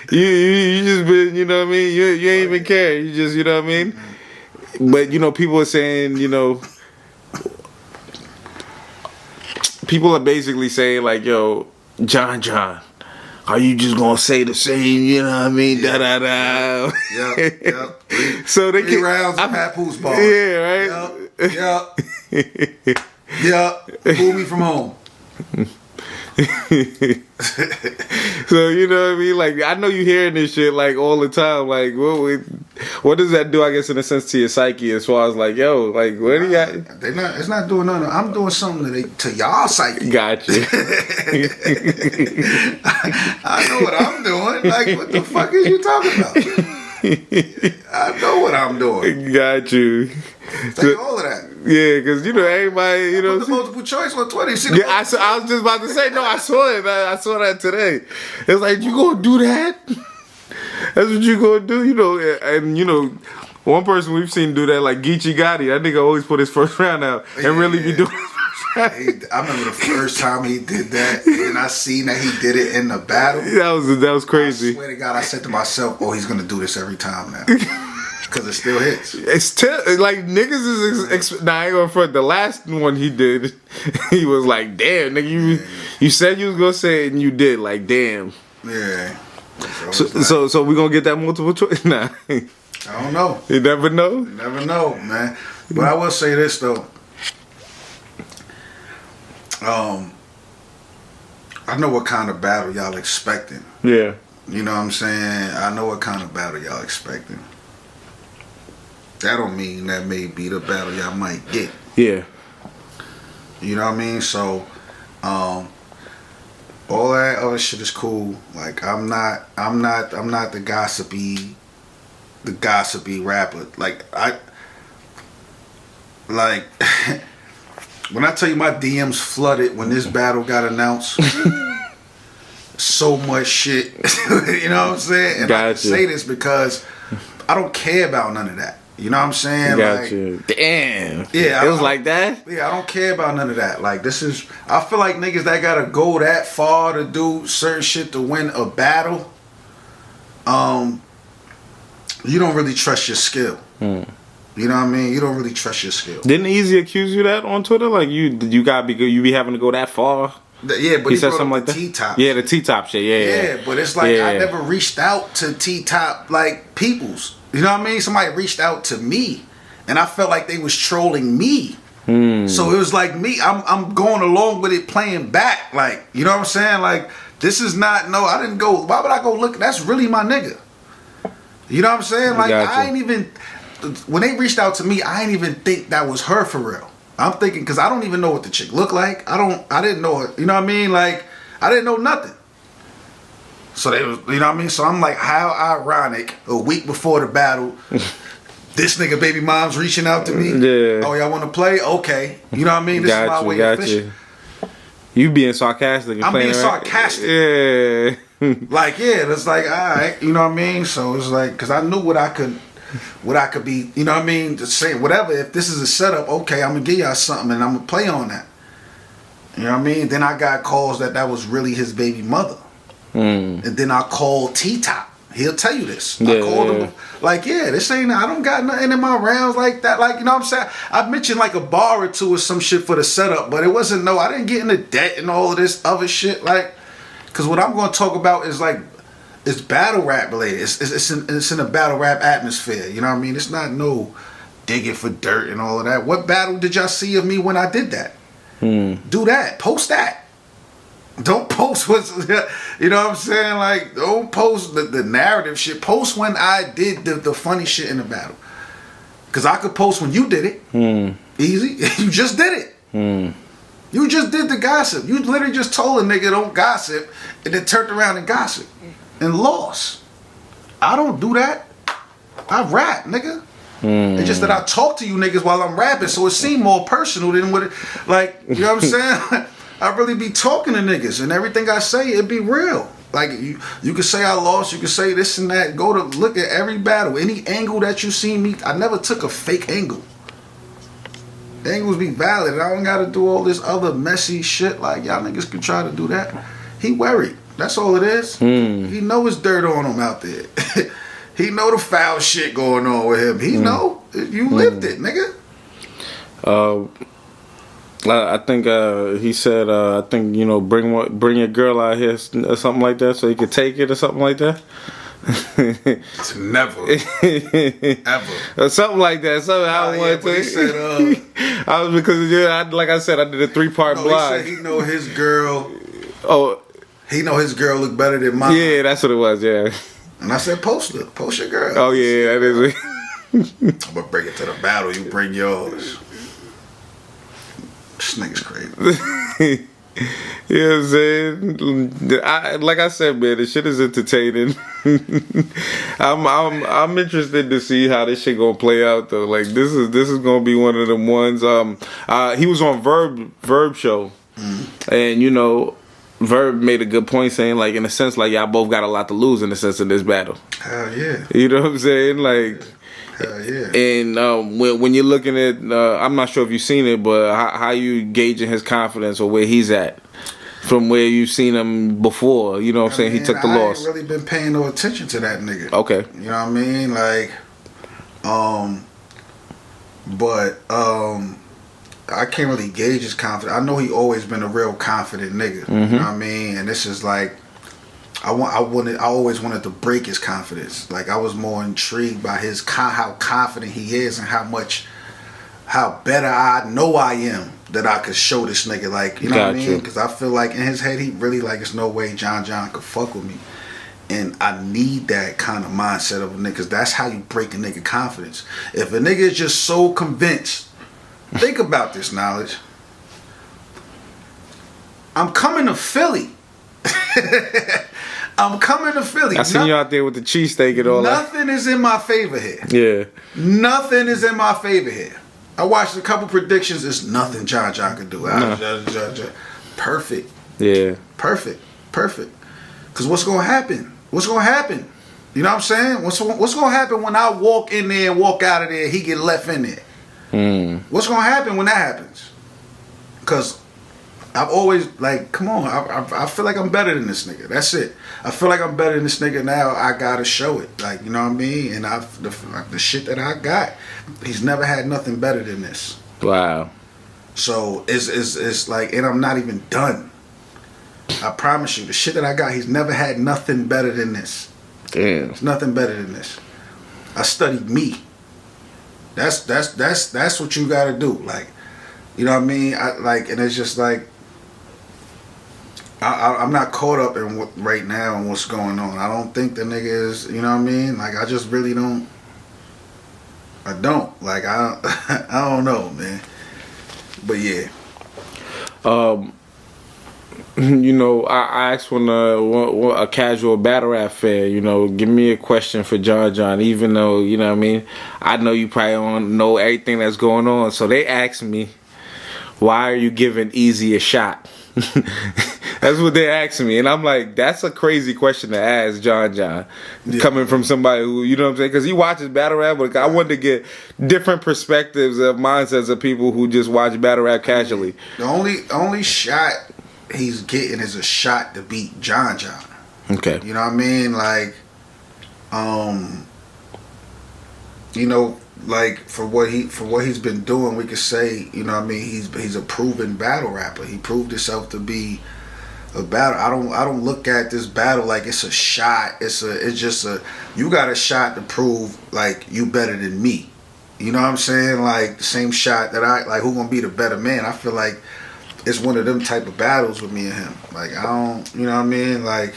you just been, you know what I mean. You ain't even care. You just, you know what I mean. But you know, people are saying, you know, people are basically saying like, yo, John, are you just gonna say the same? You know what I mean? Yeah. Da da da. Yep. So they three rounds of Papoose ball. Yeah, right. Yep. Pull me from home. So you know what I mean? Like I know you hearing this shit like all the time. Like what does that do? I guess in a sense to your psyche, as far as like, yo, like what do you got? It's not doing nothing. I'm doing something to y'all psyche. Gotcha. I know what I'm doing. Like what the fuck is you talking about? I know what I'm doing. Got you. Take all of that. Yeah, because you know everybody, you know. Put the multiple choice on 20. Yeah, I was just about to say no. I saw it. I saw that today. It's like you gonna do that? That's what you gonna do, you know? And you know, one person we've seen do that, like Geechee Gotti. That nigga always put his first round out and really be doing. I remember the first time he did that, and I seen that he did it in the battle. That was crazy. I swear to God, I said to myself, "Oh, he's gonna do this every time now." Because it still hits. It's still like niggas is. Nah, I ain't gonna front. The last one he did, he was like, "Damn, nigga, you said you was gonna say it and you did." Like, damn. Yeah. So we gonna get that multiple choice? Nah. I don't know. You never know. You never know, man. But I will say this though. I know what kind of battle y'all expecting. Yeah. You know what I'm saying? I know what kind of battle y'all expecting. That don't mean that may be the battle y'all might get. Yeah. You know what I mean? So, all that other shit is cool. Like I'm not the gossipy rapper. When I tell you my DMs flooded when this battle got announced. So much shit. You know what I'm saying? And I say this because I don't care about none of that. You know what I'm saying? Gotcha. Damn. Yeah. It was like that? Yeah, I don't care about none of that. Like, I feel like niggas that gotta go that far to do certain shit to win a battle, you don't really trust your skill. You know what I mean? You don't really trust your skill. Didn't Eazy accuse you that on Twitter? Like, you be having to go that far? Yeah, but he said something like that. T-top. Yeah, the T-top shit. Yeah, but it's like I never reached out to T-top like peoples. You know what I mean? Somebody reached out to me, and I felt like they was trolling me. So it was like me. I'm going along with it, playing back. Like, you know what I'm saying? Like, this is not. No, I didn't go. Why would I go look? That's really my nigga. You know what I'm saying? Like, I ain't even. When they reached out to me, I ain't even think that was her for real. I'm thinking, because I don't even know what the chick looked like. I didn't know it. You know what I mean? Like, I didn't know nothing. So they was, you know what I mean? So I'm like, how ironic, a week before the battle, this nigga baby mom's reaching out to me. Yeah. Oh, y'all want to play? Okay. You know what I mean? This is my way of fishing. You being sarcastic and I'm playing being sarcastic. Yeah. Like, yeah, it's like, all right. You know what I mean? So it's like, because I knew what I could be, you know what I mean? Just saying, whatever, if this is a setup, okay, I'm going to give y'all something and I'm going to play on that. You know what I mean? Then I got calls that was really his baby mother. And then I called T-Top. He'll tell you this. I called him, like, this ain't, I don't got nothing in my rounds like that. Like, you know what I'm saying? I mentioned like a bar or two or some shit for the setup, but it wasn't, I didn't get into debt and all of this other shit. Like, because what I'm going to talk about is like, it's battle rap related. It's in a battle rap atmosphere. You know what I mean? It's not no digging for dirt and all of that. What battle did y'all see of me when I did that? Do that. Post that. Don't post what's, you know what I'm saying? Like, don't post the narrative shit. Post when I did the funny shit in the battle. Because I could post when you did it. Easy. You just did it. You just did the gossip. You literally just told a nigga don't gossip and then turned around and gossip and lost. I don't do that. I rap, nigga. It's just that I talk to you niggas while I'm rapping, so it seemed more personal than what it, like, you know what I'm saying? I really be talking to niggas, and everything I say, it be real. Like, you can say I lost, you can say this and that. Go to look at every battle. Any angle that you see me, I never took a fake angle. Angles be valid, and I don't gotta do all this other messy shit like y'all niggas can try to do that. He worried. That's all it is. He know his dirt on him out there. He know the foul shit going on with him. He know. You lived it, nigga. I think he said, I think, you know, bring your girl out here or something like that so he could take it or something like that. Never. Ever. Or something like that. Something I want to. He said, I was because like I said, I did a 3-part blog. He said he know his girl. Oh, he know his girl look better than mine. yeah, that's what it was. Yeah. And I said, post your girl. Oh yeah, that is it. I'm gonna bring it to the battle. You bring yours. This nigga's crazy. You know what I'm saying? Like I said, man, the shit is entertaining. I'm interested to see how this shit gonna play out though. Like this is gonna be one of them ones. He was on Verb show, and you know, Verb made a good point saying like in a sense like y'all both got a lot to lose in the sense of this battle. Hell yeah. You know what I'm saying? Like. Hell yeah. And when you're looking at, I'm not sure if you've seen it, but how you gauging his confidence or where he's at from where you've seen him before. You know what I'm saying? He took the loss. I ain't really been paying no attention to that nigga. Okay. You know what I mean? Like, I can't really gauge his confidence. I know he always been a real confident nigga. You know what I mean? And this is like, I always wanted to break his confidence. Like I was more intrigued by how confident he is and how better I know I am that I could show this nigga. Like, you know what I mean? Because I feel like in his head he really like, there's no way John could fuck with me. And I need that kind of mindset of a nigga, because that's how you break a nigga confidence. If a nigga is just so convinced, think about this, Knowledge. I'm coming to Philly. I'm coming to Philly. I seen you out there with the cheesesteak and all that. Nothing is in my favor here. Yeah. Nothing is in my favor here. I watched a couple predictions. It's nothing John could do. Perfect. Yeah. Perfect. Because what's going to happen? What's going to happen? You know what I'm saying? What's going to happen when I walk in there and walk out of there, he get left in there? What's going to happen when that happens? Because I've always, like, come on, I feel like I'm better than this nigga. That's it. I feel like I'm better than this nigga now. I gotta show it. Like, you know what I mean? And the shit that I got, he's never had nothing better than this. Wow. So it's like, and I'm not even done. I promise you, the shit that I got, he's never had nothing better than this. Damn. It's nothing better than this. I studied me. That's what you gotta do. Like, you know what I mean? And it's just like, I'm not caught up in what right now and what's going on. I don't think the nigga is, you know what I mean? Like, I just really don't. I don't. Like, I don't know, man. But yeah. You know, I asked when a casual battle rap fan, you know, give me a question for John, even though, you know what I mean, I know you probably don't know everything that's going on. So they asked me, why are you giving Eazy a shot? That's what they asked me, and I'm like, that's a crazy question to ask John, coming from somebody who, you know what I'm saying, because he watches battle rap, but I wanted to get different perspectives of mindsets of people who just watch battle rap casually. The only shot he's getting is a shot to beat John. Okay. You know what I mean? Like, you know, like for what he's been doing, we could say, you know what I mean, he's a proven battle rapper. He proved himself to be a battle. I don't look at this battle like it's a shot. It's just you got a shot to prove like you better than me. You know what I'm saying? Like the same shot that who gonna be the better man? I feel like it's one of them type of battles with me and him. Like I don't, you know what I mean? Like,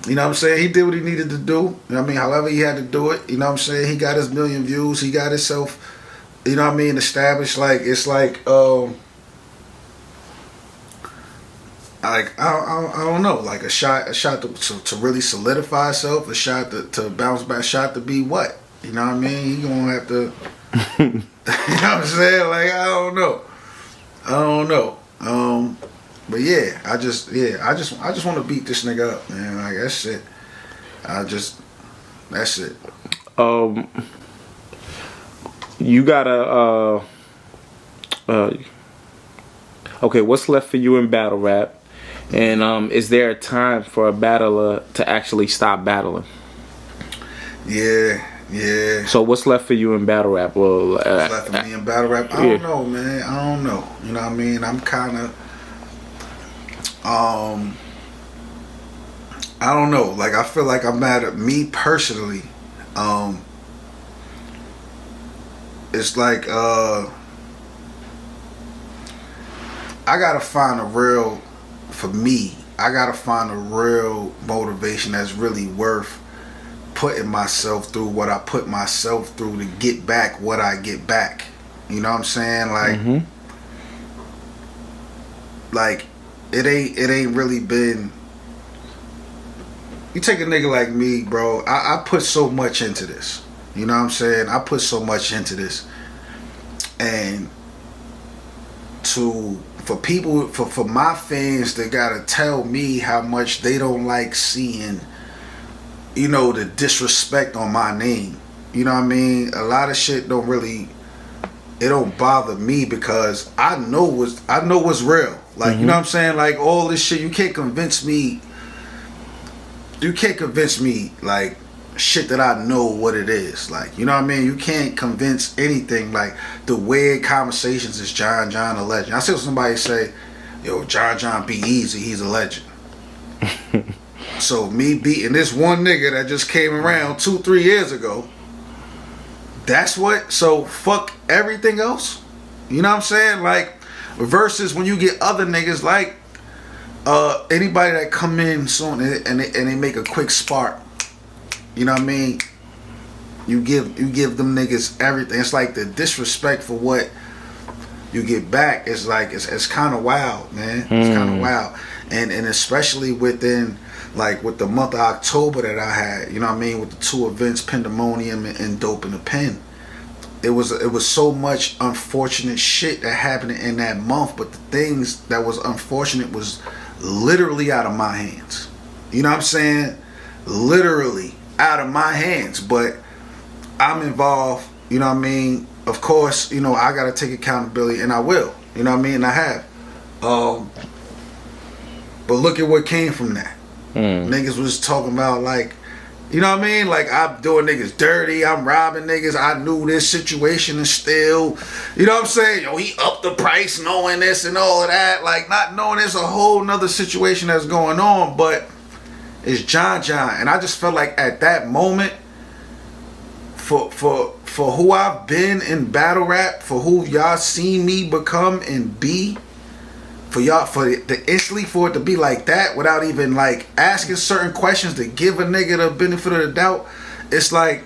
you know what I'm saying? He did what he needed to do. You know what I mean? However he had to do it. You know what I'm saying? He got his 1 million views. He got himself you know what I mean, establish like it's like I don't know, like a shot to really solidify itself, a shot to bounce back, shot to be what, you know what I mean? He gonna have to, you know what I'm saying? Like I don't know. But yeah, I just want to beat this nigga up, man. Like that's it. That's it. You gotta okay, what's left for you in battle rap? And is there a time for a battler to actually stop battling? Yeah. So what's left for you in battle rap? Well, what's left for me in battle rap? I don't know, man. I don't know. You know what I mean? I'm kind of, I don't know. Like I feel like I'm mad at me personally. It's like I gotta find a real. For me, I gotta find a real motivation that's really worth putting myself through what I put myself through to get back what I get back. You know what I'm saying? Like, like it ain't really been. You take a nigga like me, bro. I put so much into this. You know what I'm saying? I put so much into this, and for people, for my fans, they gotta tell me how much they don't like seeing, you know, the disrespect on my name. You know what I mean? A lot of shit don't bother me because I know what's real. Like, you know what I'm saying? Like all this shit, you can't convince me like shit that I know what it is. Like, you know what I mean? You can't convince anything. Like the weird conversations is John a legend. I see somebody say, yo, John be Eazy, he's a legend. So me beating this one nigga that just came around 2-3 years ago, that's what, so fuck everything else. You know what I'm saying? Like versus when you get other niggas like anybody that come in soon and they make a quick spark. You know what I mean? You give them niggas everything. It's like the disrespect for what you get back is like it's kind of wild, man. It's kind of wild, and especially within like with the month of October that I had. You know what I mean? With the 2 events, Pandemonium and Dope in the Pen. It was so much unfortunate shit that happened in that month, but the things that was unfortunate was literally out of my hands. You know what I'm saying? Literally out of my hands, but I'm involved, you know what I mean? Of course, you know, I gotta take accountability, and I will, you know what I mean? And I have. But look at what came from that. Niggas was talking about like, you know what I mean? Like I'm doing niggas dirty, I'm robbing niggas, I knew this situation is still, you know what I'm saying? Yo, he upped the price knowing this and all of that, like not knowing there's a whole nother situation that's going on, but it's John. And I just felt like at that moment, for who I've been in battle rap, for who y'all seen me become and be, for the instantly for it to be like that without even like asking certain questions to give a nigga the benefit of the doubt, it's like,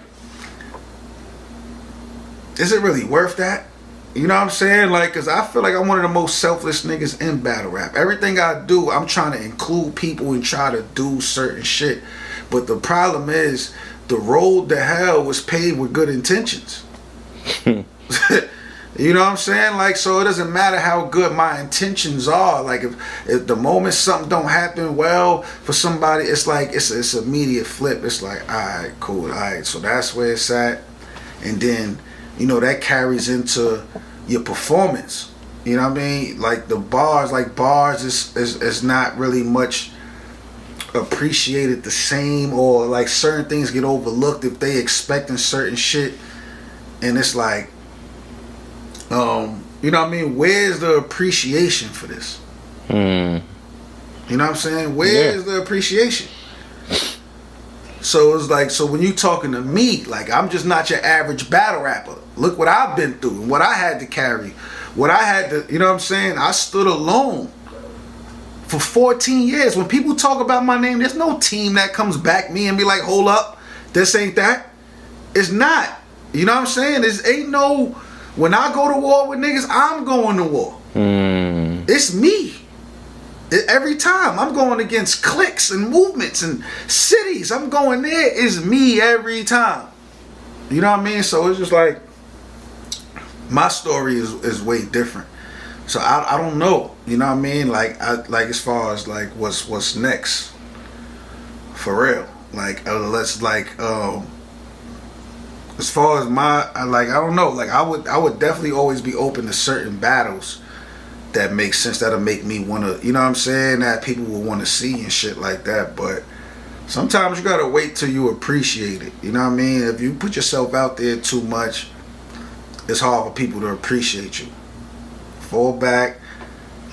is it really worth that? You know what I'm saying? Like, cause I feel like I'm one of the most selfless niggas in battle rap. Everything I do, I'm trying to include people and try to do certain shit. But the problem is, the road to hell was paved with good intentions. You know what I'm saying? Like, so it doesn't matter how good my intentions are. Like, if the moment something don't happen well for somebody, it's like, it's immediate flip. It's like, all right, cool, all right. So that's where it's at. And then, you know, that carries into your performance. You know what I mean? Like the bars, is not really much appreciated the same, or like certain things get overlooked if they expecting certain shit. And it's like, you know what I mean? Where's the appreciation for this? You know what I'm saying? Where's the appreciation? So it's like, so when you talking to me, like I'm just not your average battle rapper. Look what I've been through and what I had to carry. What I had to, you know what I'm saying? I stood alone for 14 years. When people talk about my name, there's no team that comes back me and be like, hold up, this ain't that. It's not. You know what I'm saying? There's ain't no When I go to war with niggas, I'm going to war. It's me. Every time I'm going against cliques and movements and cities, I'm going there. It's me every time. You know what I mean? So it's just like my story is way different. So I don't know. You know what I mean? Like as far as like what's next, for real. Like let's like as far as I don't know. Like I would definitely always be open to certain battles that makes sense, that'll make me want to, you know what I'm saying, that people will want to see and shit like that. But sometimes you gotta wait till you appreciate it. You know what I mean? If you put yourself out there too much, it's hard for people to appreciate you. Fall back,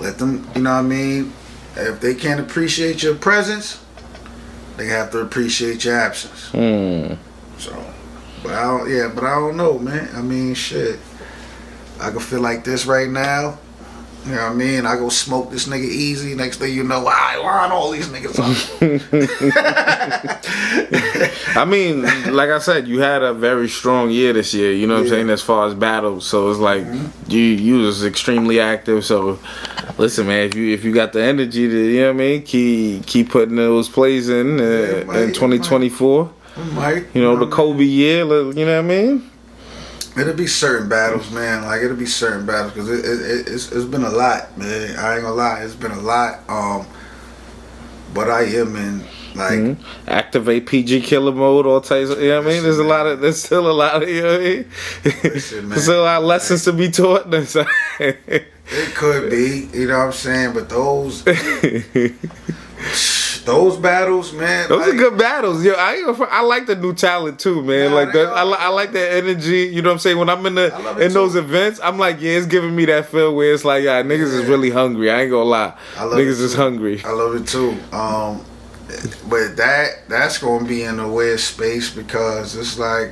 let them, you know what I mean? If they can't appreciate your presence, they have to appreciate your absence. So, but I don't know, man. I mean, shit. I can feel like this right now. You know what I mean? I go smoke this nigga Eazy. Next thing you know, I line all these niggas up. I mean, like I said, you had a very strong year this year. You know what I'm saying? As far as battles, so it's like you was extremely active. So listen, man, if you got the energy to, you know what I mean, keep putting those plays in 2024. Might. You know, the Kobe year. You know what I mean? It'll be certain battles, man. Like, it'll be certain battles because it's been a lot, man. I ain't gonna lie, it's been a lot. But I am in like activate PG killer mode, all types of, you know what I mean? There's still a lot of, you know what I mean? Listen, there's still a lot of lessons to be taught. It could be, you know what I'm saying? But those battles, man. Those are good battles. Yo, I like the new talent too, man. Nah, like that, I like that energy. You know what I'm saying? When I'm in those events, I'm like, yeah, it's giving me that feel where it's like, yeah, niggas is really hungry. I ain't gonna lie, niggas is hungry. I love it too. But that's gonna be in a weird space because it's like,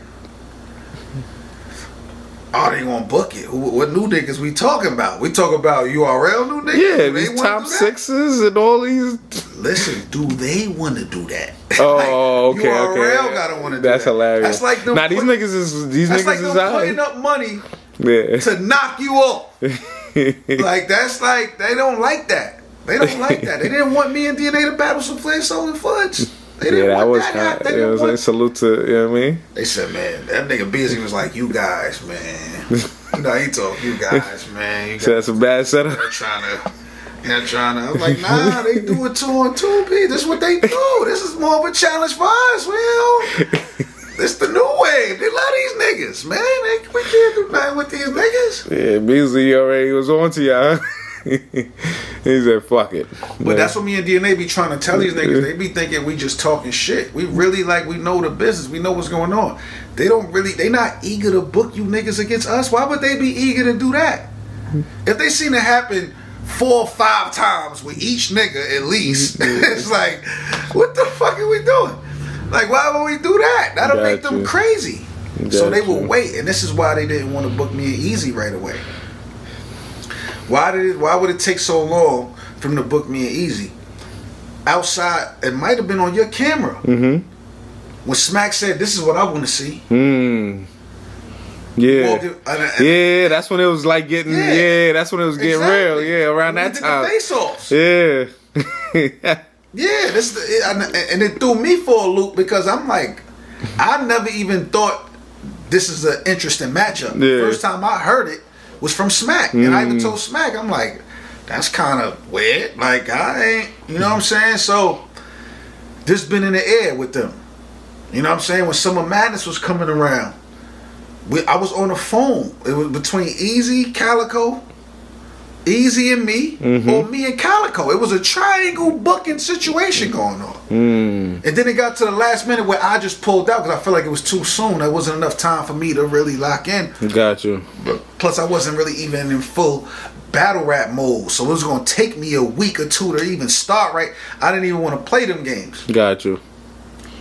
oh, they gonna book it. What new niggas we talking about? We talk about URL new niggas? Yeah, these top sixes and all these. Listen, do they want to do that? Oh, okay, URL gotta want to do that. That's hilarious. That's like them. These niggas is like them putting up money to knock you off. Like that's like they don't like that. They don't like that. They didn't want me and DNA to battle some Flame Soul and Fudge. They didn't want that. You know what I'm saying? Salute to, you know what I mean? They said, man, that nigga Busy was like, you guys, man. You know, he told you guys, man. You guys, so that's a bad setup. They're trying to. I was like, nah, they do it 2 on 2, P. This is what they do. This is more of a challenge for us, Will. This the new wave. They love these niggas, man. We can't do nothing with these niggas. Yeah, Beasley already was on to y'all. He said, fuck it. But that's what me and DNA be trying to tell these niggas. They be thinking we just talking shit. We really we know the business. We know what's going on. They not eager to book you niggas against us. Why would they be eager to do that? If they seen it happen 4 or 5 times with each nigga at least, it's like, what the fuck are we doing? Like, why would we do that? That'll make them crazy. So they will wait, and this is why they didn't want to book me and Eazy right away. Why would it take so long for them to book me and Eazy? Outside, it might have been on your camera. When Smack said, "This is what I want to see." Yeah, that's when it was like getting. Yeah, that's when it was getting real. Yeah, around that time. Face-offs. Yeah. Yeah, and it threw me for a loop because I'm like, I never even thought this is an interesting matchup. The first time I heard it was from Smack, and I even told Smack, I'm like, that's kind of weird. Like, I ain't, you know what I'm saying? So this been in the air with them. You know what I'm saying? When Summer Madness was coming around, I was on the phone. It was between Eazy, Calico, Eazy and me, or me and Calico. It was a triangle booking situation going on. And then it got to the last minute where I just pulled out because I felt like it was too soon. There wasn't enough time for me to really lock in. Got you. Plus, I wasn't really even in full battle rap mode, so it was going to take me a week or 2 to even start right. I didn't even want to play them games. Got you.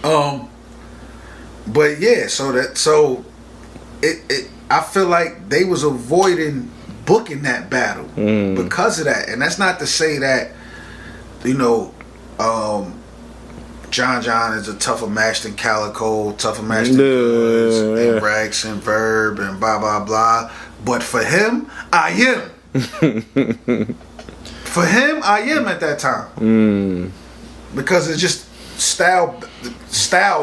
But yeah, I feel like they was avoiding booking that battle because of that. And that's not to say that, you know, John is a tougher match than Calico, tougher match than Goods and Rex and Verb and blah blah blah. But for him, I am. For him, I am at that time. Because it's just style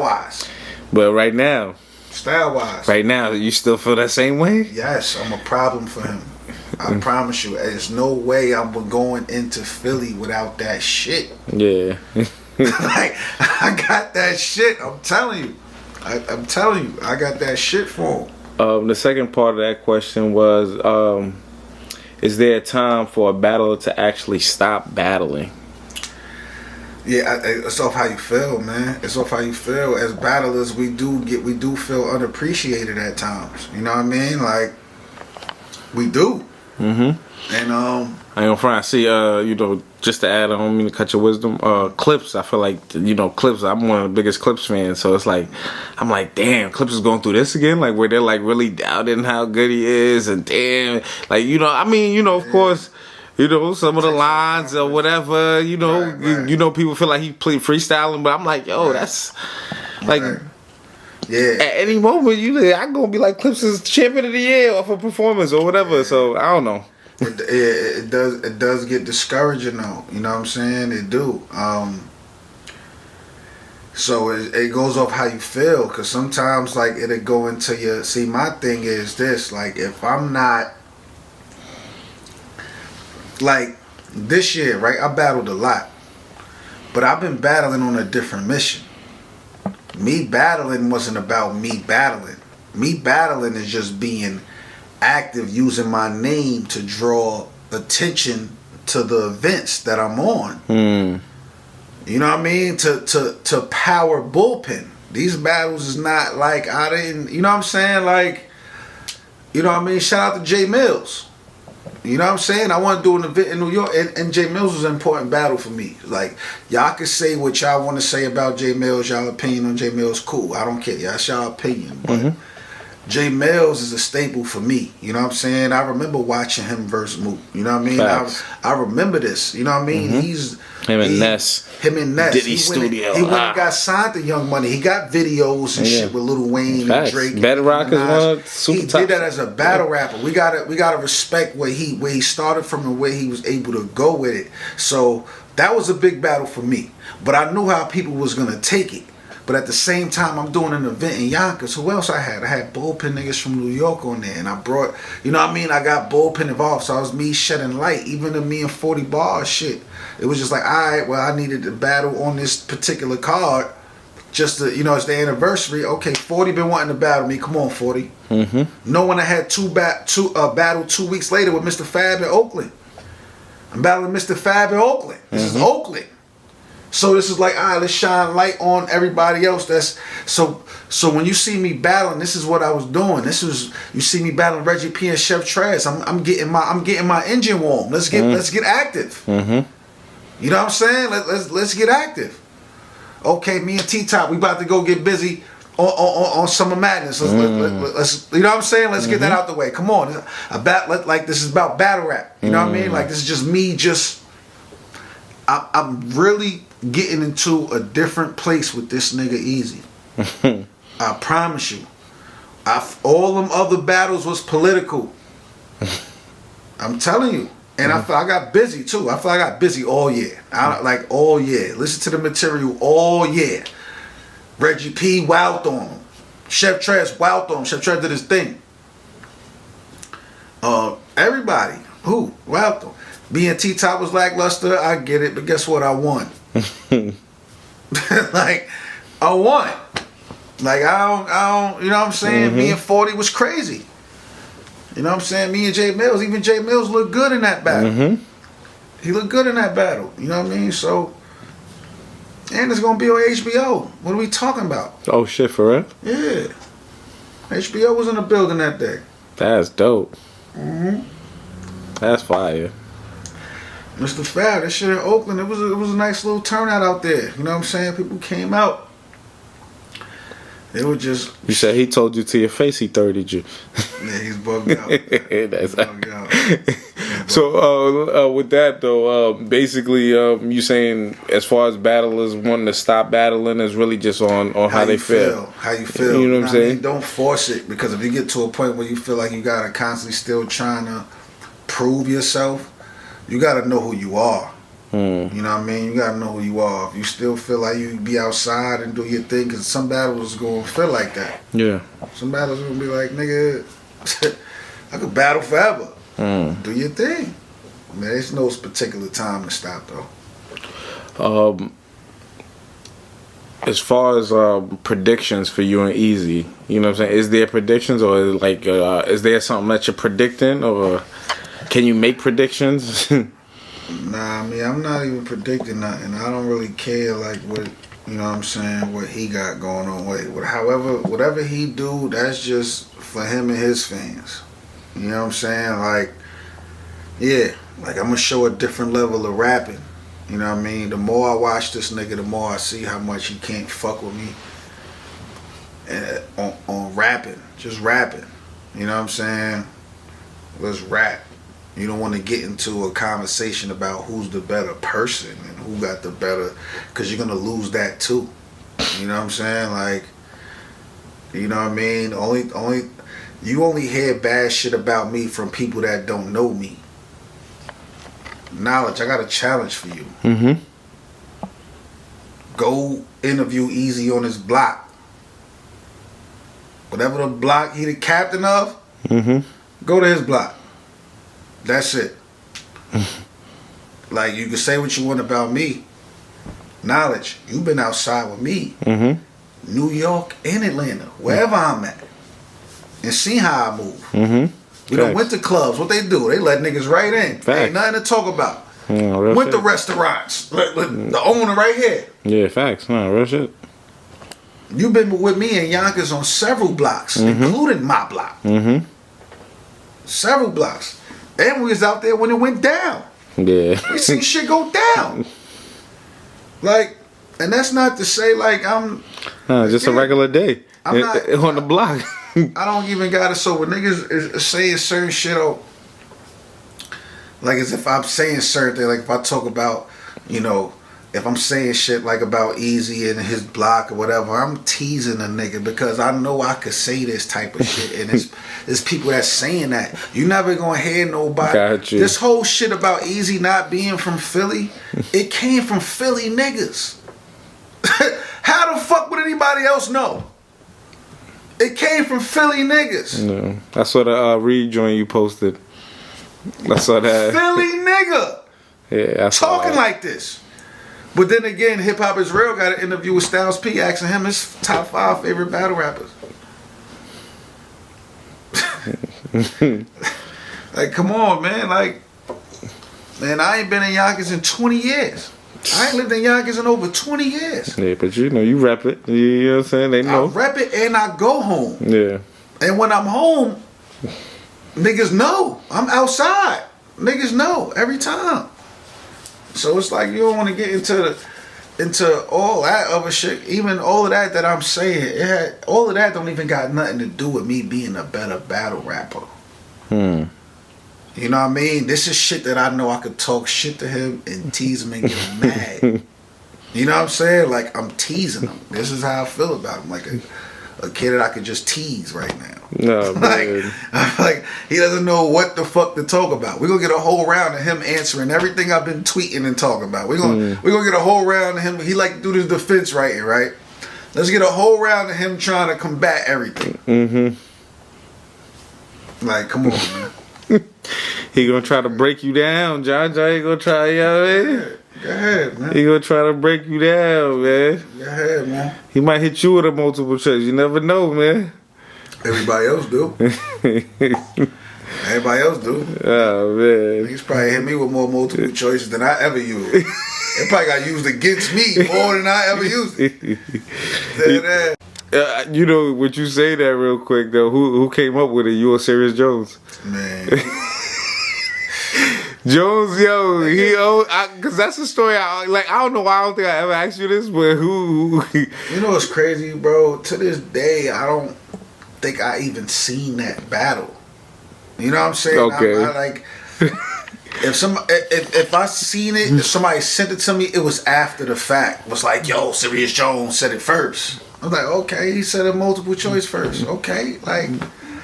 wise. But right now, you still feel that same way? Yes, I'm a problem for him. I promise you, there's no way I'm going into Philly without that shit. Yeah. Like, I got that shit. I'm telling you. I'm telling you, I got that shit for him. The second part of that question was, is there a time for a battler to actually stop battling? Yeah, it's off how you feel, man. It's off how you feel. As battlers, we do feel unappreciated at times. You know what I mean? Like, we do. And I ain't gonna front. I see, just to add, I don't mean to cut your wisdom. Clips, I feel like, Clips, I'm one of the biggest Clips fans, so it's like, I'm like, damn, Clips is going through this again, like, where they're, like, really doubting how good he is, and damn, like, of course, some of the lines or whatever, right. People feel like he played freestyling, but I'm like, yo, that's, like, yeah. At any moment, I'm gonna be like, Clips is champion of the year off a performance or whatever, so, I don't know. It does get discouraging though. You know what I'm saying? It do. So it goes off how you feel, because sometimes like it'll go into your. See, my thing is this: like if I'm not like this year, right? I battled a lot, but I've been battling on a different mission. Me battling wasn't about me battling. Me battling is just being active, using my name to draw attention to the events that I'm on. You know what I mean? To power bullpen. These battles is not like I didn't. You know what I'm saying? Like, you know what I mean? Shout out to Jay Mills. You know what I'm saying? I want to do an event in New York, and Jay Mills was an important battle for me. Like, y'all can say what y'all want to say about Jay Mills. Y'all opinion on Jay Mills, cool. I don't care. That's y'all opinion, but. Jay Mills is a staple for me. You know what I'm saying? I remember watching him versus Mook. You know what I mean? I remember this. You know what I mean? Him and Ness. Diddy Studio. He went and got signed to Young Money. He got videos and shit with Lil Wayne and Drake. Bedrock is one of super top. He did that as a battle rapper. We gotta respect where he started from and where he was able to go with it. So that was a big battle for me. But I knew how people was gonna take it. But at the same time, I'm doing an event in Yonkers. Who else I had? I had bullpen niggas from New York on there. And I brought, you know what I mean? I got bullpen involved. So I was me shedding light. Even to me and 40 bars shit. It was just like, all right, well, I needed to battle on this particular card. Just to, it's the anniversary. Okay, 40 been wanting to battle me. Come on, 40. No one I had battle 2 weeks later with Mr. Fab in Oakland. I'm battling Mr. Fab in Oakland. This is Oakland. So this is like, all right, let's shine light on everybody else. That's so when you see me battling, this is what I was doing. You see me battling Reggie P and Chef Trez. I'm getting my engine warm. Let's get active. You know what I'm saying? Let's get active. Okay, me and T-Top, we about to go get busy on Summer Madness. Let's you know what I'm saying? Let's get that out the way. Come on, this is about battle rap. You know what I mean? Like, this is just me. I'm really getting into a different place with this nigga Eazy. I promise you. All them other battles was political. I'm telling you. And I feel I got busy too. I feel I got busy all year. All year. Listen to the material all year. Reggie P wowed on him. Chef Trez wowed on him. Chef Trez did his thing. Everybody who wowed on him. Me and T-Top was lackluster. I get it, but guess what? I won. Like, I won. Like, I don't, you know what I'm saying? Me and 40 was crazy. You know what I'm saying? Me and Jay Mills, even Jay Mills looked good in that battle. He looked good in that battle. You know what I mean? So, and it's going to be on HBO. What are we talking about? Oh, shit, for real? Yeah. HBO was in the building that day. That's dope. That's fire. Mr. Fab, that shit in Oakland, it was a nice little turnout out there. You know what I'm saying? People came out. It was just... You said he told you to your face he 30'd you. Yeah, he's bugged out. He's bugged out. So with that though, basically, you saying as far as battlers wanting to stop battling is really just on how they feel. How you feel. You know what I'm saying? I mean, don't force it, because if you get to a point where you feel like you gotta constantly still trying to prove yourself, you gotta know who you are. You know what I mean? You gotta know who you are. If you still feel like you be outside and do your thing, because some battles gonna feel like that. Yeah. Some battles gonna be like, nigga, I could battle forever. Do your thing. Man, there's no particular time to stop though. As far as predictions for you and Eazy, you know what I'm saying? Is there predictions, or like is there something that you're predicting, or can you make predictions? Nah, I mean, I'm not even predicting nothing. I don't really care, like, what, you know what I'm saying, what he got going on. Whatever he do, that's just for him and his fans. You know what I'm saying? Like, yeah, like, I'm gonna show a different level of rapping. You know what I mean? The more I watch this nigga, the more I see how much he can't fuck with me. And on rapping, just rapping. You know what I'm saying? Let's rap. You don't want to get into a conversation about who's the better person and who got the better, because you're gonna lose that too. You know what I'm saying? Like, you know what I mean? You only hear bad shit about me from people that don't know me. Knowledge, I got a challenge for you. Go interview Eazy on his block. Whatever the block he the captain of, go to his block. That's it. Like, you can say what you want about me. Knowledge, you've been outside with me. New York and Atlanta, wherever I'm at. And seen how I move. We done went to clubs. What they do? They let niggas right in. Ain't nothing to talk about. Went to restaurants. The owner right here. Yeah, facts. No, real shit. You've been with me and Yonkers on several blocks, including my block. Several blocks. And we was out there when it went down. Yeah. We seen shit go down. Like, and that's not to say like I'm... No, just a regular day. I'm not on the block. I don't even got it. So when niggas is saying certain shit, like as if I'm saying certain things, like if I talk about, you know, if I'm saying shit like about Eazy and his block or whatever, I'm teasing a nigga because I know I could say this type of shit, and it's people that's saying that. You never gonna hear nobody. Got you. This whole shit about Eazy not being from Philly, it came from Philly niggas. How the fuck would anybody else know? It came from Philly niggas. No, I saw the rejoin you posted. I saw that. Philly nigga. Yeah, I saw talking that. Like this. But then again, Hip Hop Is Real got an interview with Styles P asking him his top 5 favorite battle rappers. Like, come on, man. Like, man, I ain't been in Yonkers in 20 years. I ain't lived in Yonkers in over 20 years. Yeah, but you know, you rep it. You know what I'm saying? They know. I rep it and I go home. Yeah. And when I'm home, niggas know. I'm outside. Niggas know every time. So it's like you don't want to get into all that other shit. Even all of that I'm saying, all of that don't even got nothing to do with me being a better battle rapper. You know what I mean? This is shit that I know I could talk shit to him and tease him and get him mad. You know what I'm saying? Like, I'm teasing him. This is how I feel about him. Like a kid that I could just tease right now. No, like he doesn't know what the fuck to talk about. We're gonna get a whole round of him answering everything I've been tweeting and talking about. We're gonna get a whole round of him. He like to do this defense writing, right? Let's get a whole round of him trying to combat everything. Like, come on, man. He gonna try to break you down, John. He gonna try, you know what I mean? Go ahead, man. He gonna try to break you down, man. Go ahead, man. He might hit you with a multiple choice. You never know, man. Everybody else do. Everybody else do. Oh, man. He's probably hit me with more multiple choices than I ever used. It probably got used against me more than I ever used it. You know, would you say that real quick, though? Who came up with it? You or Serious Jones? Man. Jones, yo, because that's a story. I don't know why I don't think I ever asked you this, but who? You know what's crazy, bro? To this day, I don't think I even seen that battle. You know what I'm saying? Okay. If I seen it, if somebody sent it to me, it was after the fact. It was like, yo, Serious Jones said it first. I was like, okay, he said a multiple choice first. Okay, like.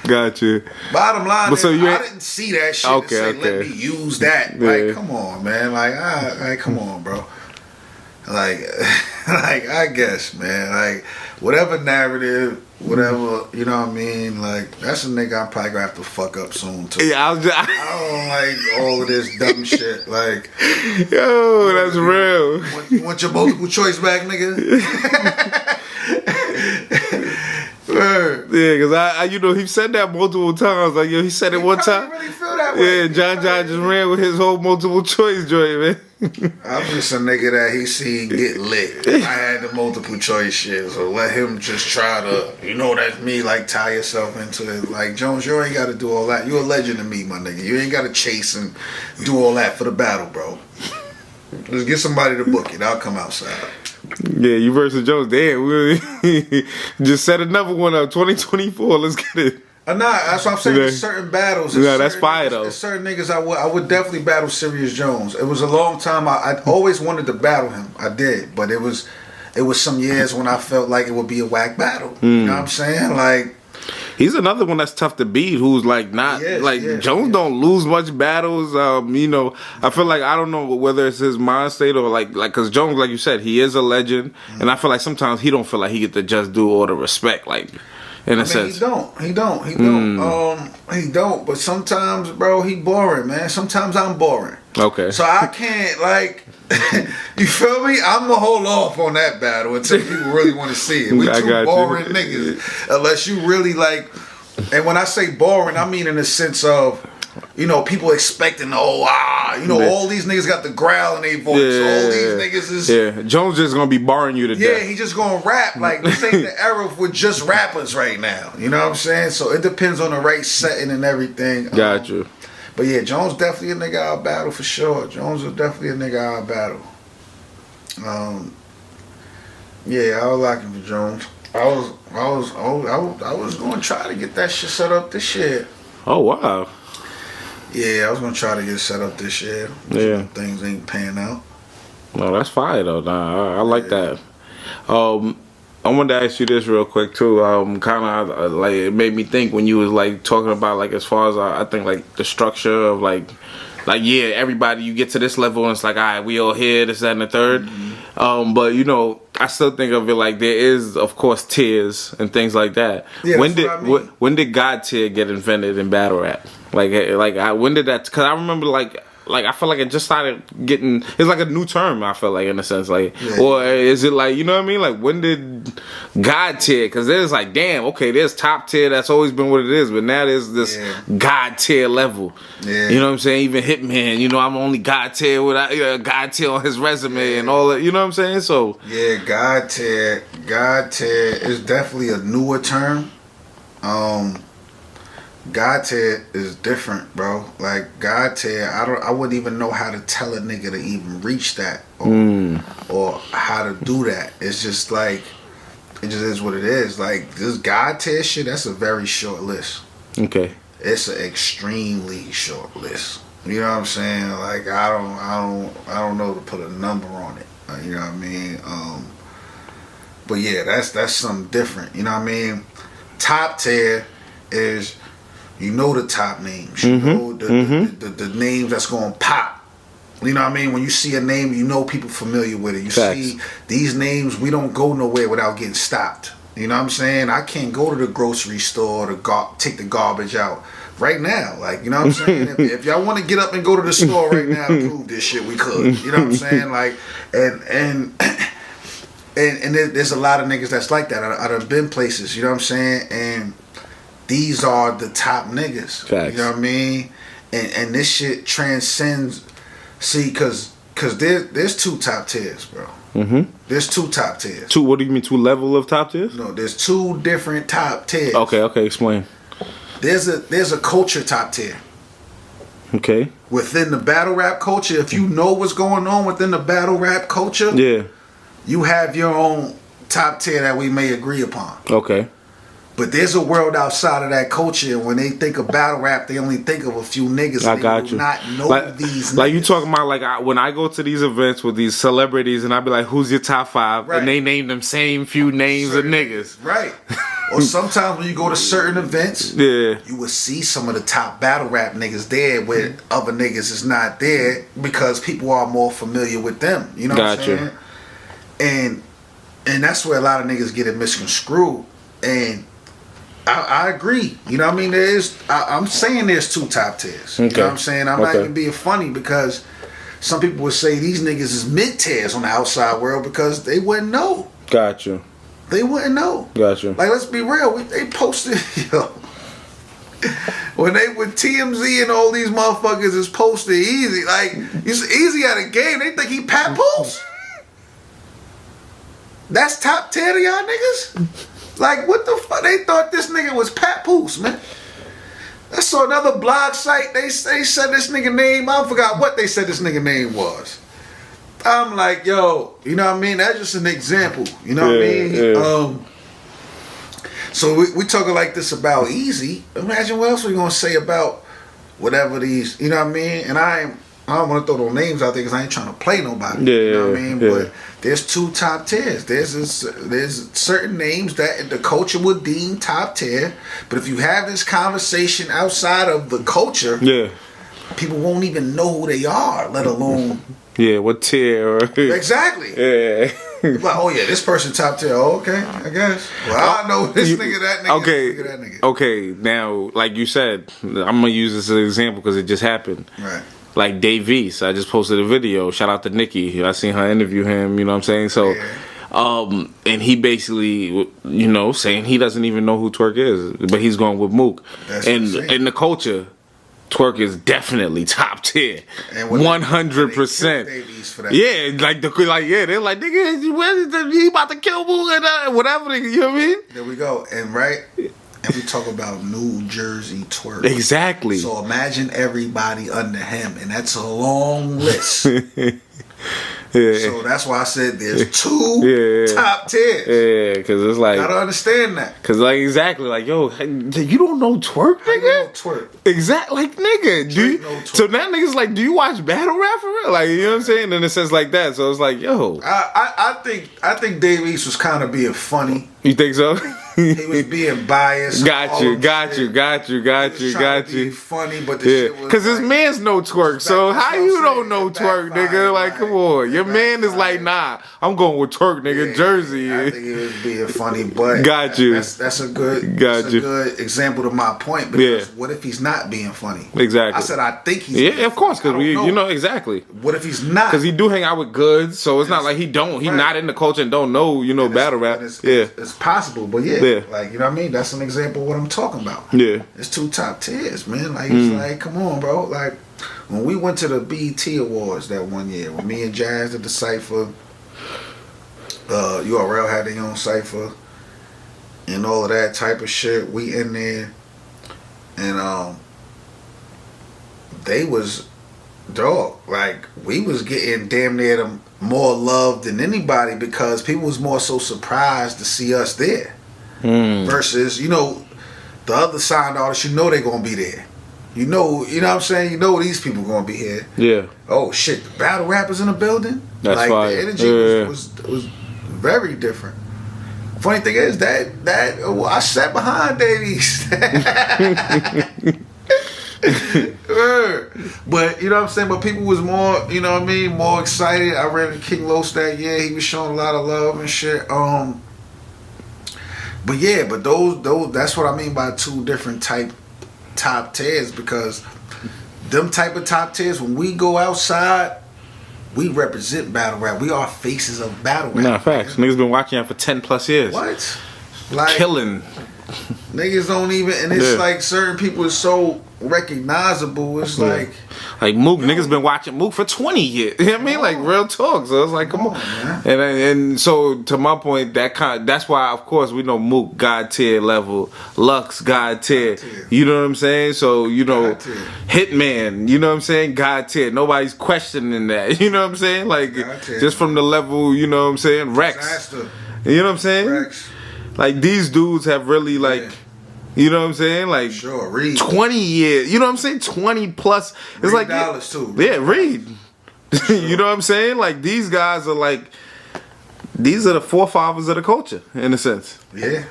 Gotcha. Bottom line, but so I didn't see that shit and say, let me use that. Yeah. Like, come on, man. Like, come on, bro. Like, I guess, man. Like, whatever narrative, whatever, you know what I mean? Like, that's a nigga I'm probably gonna have to fuck up soon, too. Yeah, I don't like all of this dumb shit. Like, yo, that's real. You want your multiple choice back, nigga? Yeah, cause I, you know, he said that multiple times. Like, yo, he said it one time. Really feel that way. Yeah, John just ran with his whole multiple choice joint, man. I'm just a nigga that he see get lit. I had the multiple choice shit, so let him just try to, you know, that's me. Like, tie yourself into it. Like, Jones, you ain't got to do all that. You a legend to me, my nigga. You ain't got to chase and do all that for the battle, bro. Just get somebody to book it. I'll come outside. Yeah, you versus Jones. Damn, we just set another one up. 2024. Let's get it. Nah, that's what I'm saying. There's certain battles. Yeah, that's fire though. There's certain niggas I would definitely battle Serious Jones. It was a long time. I always wanted to battle him. I did, but it was some years when I felt like it would be a whack battle. You know what I'm saying? Like. He's another one that's tough to beat. Who's like not Jones don't lose much battles. You know, I feel like I don't know whether it's his mind state or like because Jones, like you said, he is a legend, and I feel like sometimes he don't feel like he get to just do all the respect, like in a sense. He don't. He don't. But sometimes, bro, he boring, man. Sometimes I'm boring. Okay. So I can't like. You feel me? I'm gonna hold off on that battle until people really want to see it. We two boring niggas, unless you really like. And when I say boring, I mean in the sense of, you know, people expecting all these niggas got the growl in their voice. All these niggas is Jones just gonna be barring you to death. Yeah, he just gonna rap. Like, this ain't the era with just rappers right now. You know what I'm saying? So it depends on the right setting and everything. Got you. But yeah, Jones definitely a nigga I'll battle for sure. Jones is definitely a nigga I'll battle. Yeah, I was locking for Jones. I was gonna try to get that shit set up this year. Oh wow. Yeah, I was gonna try to get it set up this year. Yeah. Things ain't panning out. No, that's fire though. Nah, I like that. I wanted to ask you this real quick too. Kind of like it made me think when you was like talking about like as far as I think like the structure of like yeah, everybody you get to this level and it's like all right, we all here, this, that, and the third. But you know, I still think of it like there is of course tiers and things like that. Yeah, when did God tier get invented in battle rap? When did that? Because I remember like I feel like it just started getting. It's like a new term. I feel like in a sense, like, or is it like, you know what I mean? Like, when did God tier? Because there's like, damn, okay, there's top tier. That's always been what it is, but now there's this God tier level. Yeah. You know what I'm saying? Even Hitman, you know, I'm only God tier without God tier on his resume and all that. You know what I'm saying? So yeah, God tier is definitely a newer term. God tier is different, bro. Like, God tier, I wouldn't even know how to tell a nigga to even reach that or how to do that. It's just like, it just is what it is. Like, this God tier shit, that's a very short list. Okay. It's an extremely short list. You know what I'm saying? Like, I don't know to put a number on it. You know what I mean? But yeah, that's something different. You know what I mean? Top tier is, you know, the top names. You know the names that's going to pop. You know what I mean? When you see a name, you know people familiar with it. You see these names, we don't go nowhere without getting stopped. You know what I'm saying? I can't go to the grocery store to take the garbage out right now. Like, you know what I'm saying? if y'all want to get up and go to the store right now and prove this shit, we could. You know what I'm saying? Like, and there's a lot of niggas that's like that. I've been places, you know what I'm saying? And these are the top niggas. Facts. You know what I mean? And this shit transcends. See, cause there's two top tiers, bro. There's two top tiers. Two? What do you mean? Two level of top tiers? No, there's two different top tiers. Okay. Explain. There's a culture top tier. Okay. Within the battle rap culture, if you know what's going on within the battle rap culture, yeah, you have your own top tier that we may agree upon. Okay. But there's a world outside of that culture, and when they think of battle rap, they only think of a few niggas. I got you. Not know these niggas. Like you talking about, like when I go to these events with these celebrities, and I be like, "Who's your top 5?" Right. And they name them same few names of niggas. Right. Or sometimes when you go to certain events, Yeah. you would see some of the top battle rap niggas there where other niggas is not there because people are more familiar with them. You know what I'm saying? And that's where a lot of niggas get it misconstrued. And I agree. You know what I mean? I'm saying there's 2 top tiers. You know what I'm saying? I'm not even being funny because some people would say these niggas is mid tiers on the outside world because they wouldn't know. Got you. They wouldn't know. Got you. Like, let's be real. They posted, yo. When they with TMZ and all these motherfuckers is posted Eazy. Like, Eazy at a game, they think he Pat Poose. That's top 10 of y'all niggas? Like, what the fuck? They thought this nigga was Pat Poose, man. I saw another blog site. They said this nigga name. I forgot what they said this nigga name was. I'm like, yo, you know what I mean? That's just an example. You know what I mean? Yeah. So we talking like this about Eazy. Imagine what else we gonna say about whatever these, you know what I mean? And I don't want to throw no names out there because I ain't trying to play nobody. Yeah, you know what I mean? yeah. But there's 2 top tiers. There's certain names that the culture would deem top tier. But if you have this conversation outside of the culture, people won't even know who they are, let alone. Yeah, what tier? Exactly. Yeah. Like, oh yeah, this person top tier. Oh, okay, I guess. Well, I know this nigga, that nigga, okay, this nigga, that nigga. Okay, now, like you said, I'm gonna use this as an example because it just happened. Right. Like Dave East, I just posted a video. Shout out to Nikki. I seen her interview him. You know what I'm saying? So, and he basically, you know, saying he doesn't even know who Twerk is, but he's going with Mook. That's and in the culture, Twerk is definitely top tier, 100%. Yeah, they're like, nigga, he about to kill Mook and whatever. You know what I mean? There we go. And we talk about New Jersey Twerk. Exactly. So imagine everybody under him, and that's a long list. Yeah. So that's why I said there's 2 top tiers. Yeah, because it's like, gotta understand that. Because like exactly, like yo, you don't know Twerk, nigga. You know Twerk. Exactly, like nigga. Do you, so that nigga's like, do you watch battle rap for real? Like, you know what I'm saying? And it says like that, so it's like, yo. I think Dave East was kind of being funny. You think so? He was being biased. Got you. Funny, but the shit was because his man's no Twerk. So how you don't know Twerk, nigga? Like, come on, your man is like, nah, I'm going with Twerk, nigga. Jersey. I think he was being funny, but got you. That's a good. Good example to my point. Because what if he's not being funny? Exactly. I said I think he's. Yeah, of course, because you know exactly. What if he's not? Because he do hang out with goods, so it's not like he not in the culture and don't know, battle rap. It's possible, but like, you know what I mean? That's an example of what I'm talking about. Yeah. It's 2 top tiers, man. Like, it's like, come on, bro. Like, when we went to the BET Awards that one year, when me and Jazz did the cypher, URL had their own cypher, and all of that type of shit, we in there, and they was, dog, like, we was getting damn near them more love than anybody because people was more so surprised to see us there. Versus, the other signed artists, they gonna be there. You know what I'm saying? You know these people gonna be here. Yeah. Oh shit, the battle rappers in the building. That's like fire. The energy was very different. Funny thing is that I sat behind Davies. But you know what I'm saying? But people was more, you know what I mean, more excited. I ran into King Los that year. He was showing a lot of love and shit. But yeah, but those that's what I mean by 2 different top tiers, because them type of top tiers, when we go outside, we represent battle rap. We are faces of battle rap. Nah, facts. Niggas been watching that for 10+ years. What? Like, killing. Niggas don't even, and it's like certain people are so recognizable. It's like Mook, niggas been watching Mook for 20 years. You know what I mean? Like, real talk. So it's like, come on. And so to my point, that's why of course we know Mook God tier level, Lux God tier. You know what I'm saying? So Hitman, you know what I'm saying? God tier. Nobody's questioning that. You know what I'm saying? Like, just from the level, you know what I'm saying? Rex. Disaster. You know what I'm saying? Rex. Like these dudes have really like. Yeah. You know what I'm saying? Like Sure, Reed. 20 years. You know what I'm saying? 20 plus. It's Reed like dollars too. Yeah, Reed. You know what I'm saying? Like these guys are like these are the forefathers of the culture in a sense. Yeah.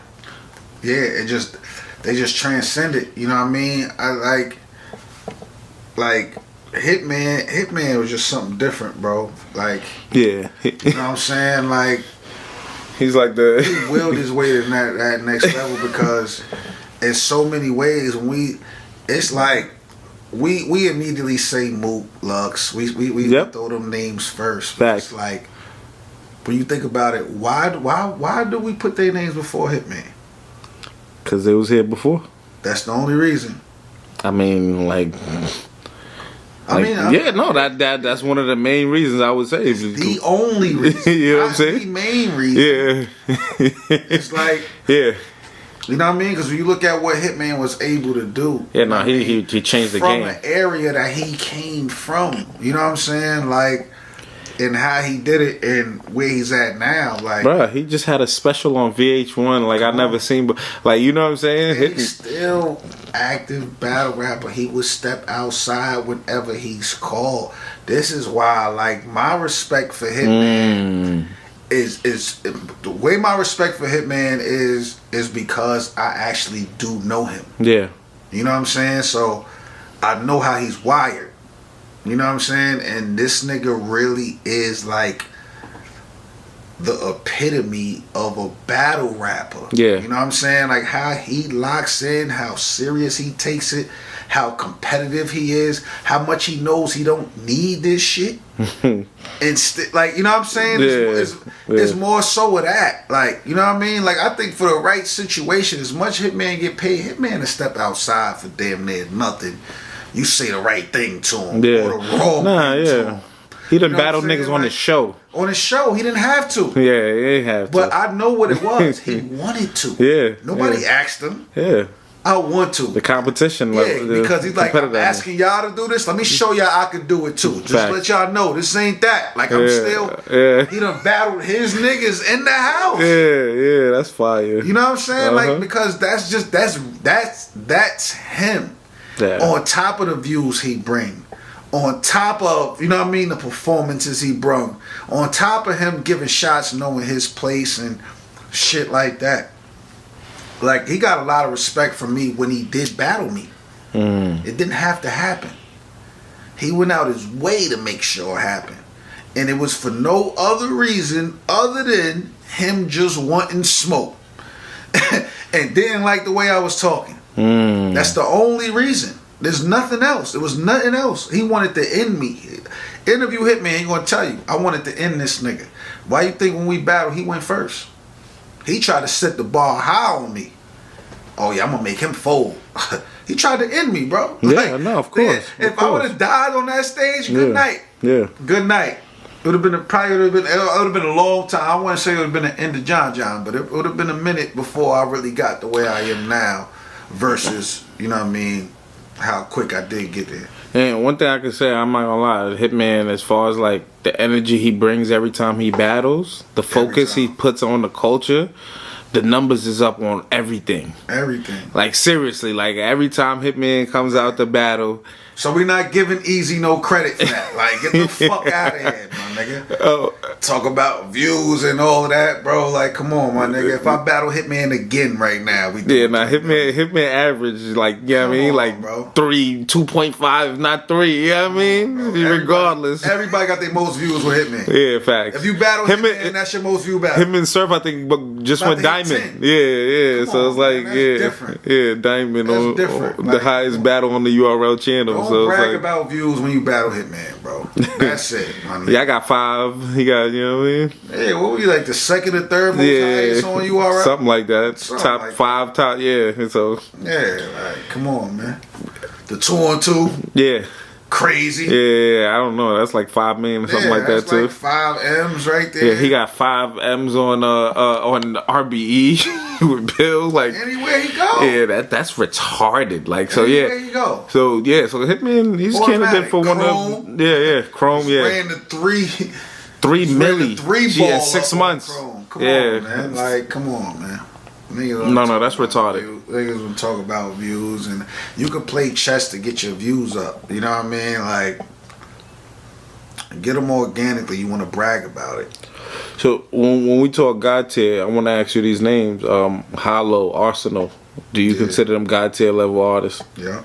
Yeah, they just transcend it. You know what I mean? I like Hitman was just something different, bro. Like Yeah. you know what I'm saying? Like He's like he willed his way to that next level because in so many ways it's like we immediately say Mook, Lux. We throw them names first. Facts. It's like when you think about it, why do we put their names before Hitman? Because they was here before. That's the only reason. I mean, like that's one of the main reasons I would say. It's the only reason. You know what I'm saying? The main reason. Yeah. It's like Yeah. you know what I mean? Because when you look at what Hitman was able to do. Yeah, no, he changed the game. From the area that he came from. You know what I'm saying? Like, and how he did it and where he's at now. Like, bruh, he just had a special on VH1 like I never seen, but like you know what I'm saying? He's still active battle rapper. He would step outside whenever he's called. This is why, like, my respect for Hitman is the way my respect for Hitman is because I actually do know him. Yeah. You know what I'm saying? So I know how he's wired. You know what I'm saying? And this nigga really is like the epitome of a battle rapper. Yeah. You know what I'm saying? Like how he locks in, how serious he takes it, how competitive he is, how much he knows he don't need this shit. Like, you know what I'm saying? It's more so of that. Like, you know what I mean? Like, I think for the right situation, as much Hitman get paid, Hitman to step outside for damn near nothing. You say the right thing to him. Yeah. Or the wrong thing to him. He done You know battled what I'm saying? niggas on the show. On his show, he didn't have to. Yeah, he ain't have to. But I know what it was. He wanted to. Yeah. Nobody asked him. Yeah. I want to. The competition. Yeah, because he's like, I'm asking y'all to do this. Let me show y'all I can do it too. Just Fact. let y'all know this ain't that. Like I'm still. Yeah. He done battled his niggas in the house. Yeah, that's fire. You know what I'm saying? Like because that's just that's him. Yeah. On top of the views he bring, on top of, you know what I mean, the performances he brung, on top of him giving shots, knowing his place and shit like that. Like, he got a lot of respect from me when he did battle me. It didn't have to happen. He went out his way to make sure it happened. And it was for no other reason other than him just wanting smoke. And didn't like the way I was talking. That's the only reason. There's nothing else. There was nothing else. He wanted to end me. Interview Hitman, he gonna tell you, I wanted to end this nigga. Why you think when we battled, he went first? He tried to set the bar high on me. Oh yeah, I'm gonna make him fold. He tried to end me, bro. Yeah, no, of course. If I would have died on that stage, good night. Yeah. Good night. It would have been a long time. I wouldn't say it would have been the end of John, but it would have been a minute before I really got the way I am now versus, you know what I mean, how quick I did get there. And one thing I can say, I'm not gonna lie, Hitman, as far as like the energy he brings every time he battles, the focus he puts on the culture, the numbers is up on everything. Everything. Like seriously, like every time Hitman comes out to battle. So we're not giving Eazy no credit for that. Like, get the fuck out of here, my nigga. Oh. Talk about views and all of that, bro. Like, come on, my nigga. If I battle Hitman again right now, we do Hitman average, like, you know what I mean? Like, bro. 2.5, not 3, you know what I mean? Regardless. Everybody got their most views with Hitman. Yeah, facts. If you battle Hitman, that's your most view battle. Him and Surf, I think, just went Diamond. Yeah. So it's like, different. Yeah, Diamond on different. the Like, highest battle on the URL channel. Don't brag about views when you battle Hitman, bro. That's it, honey. Yeah, I got 5. He got, you know what I mean? Yeah, what were you, like the second or third most highest on URL? Something like that. Something top like 5, that. top, yeah. So yeah, like, come on, man. The 2-on-2. Yeah. Crazy. Yeah, I don't know. That's like 5 million or something like that too. Like 5 M's right there. Yeah, he got 5 M's on RBE with Bill. Like anywhere he go. Yeah, that's retarded. Like so, anywhere you go. So yeah, so Hitman, he's a candidate for one of Chrome. Yeah, ran the 3 milli. 3 yeah, 6 months. Come on, man. Like, come on, man. No, that's retarded. Niggas will talk about views, and you can play chess to get your views up. You know what I mean? Like, get them organically. You want to brag about it. So when we talk God tier, I want to ask you these names: Hollow, Arsenal. Do you consider them God tier level artists? Yeah.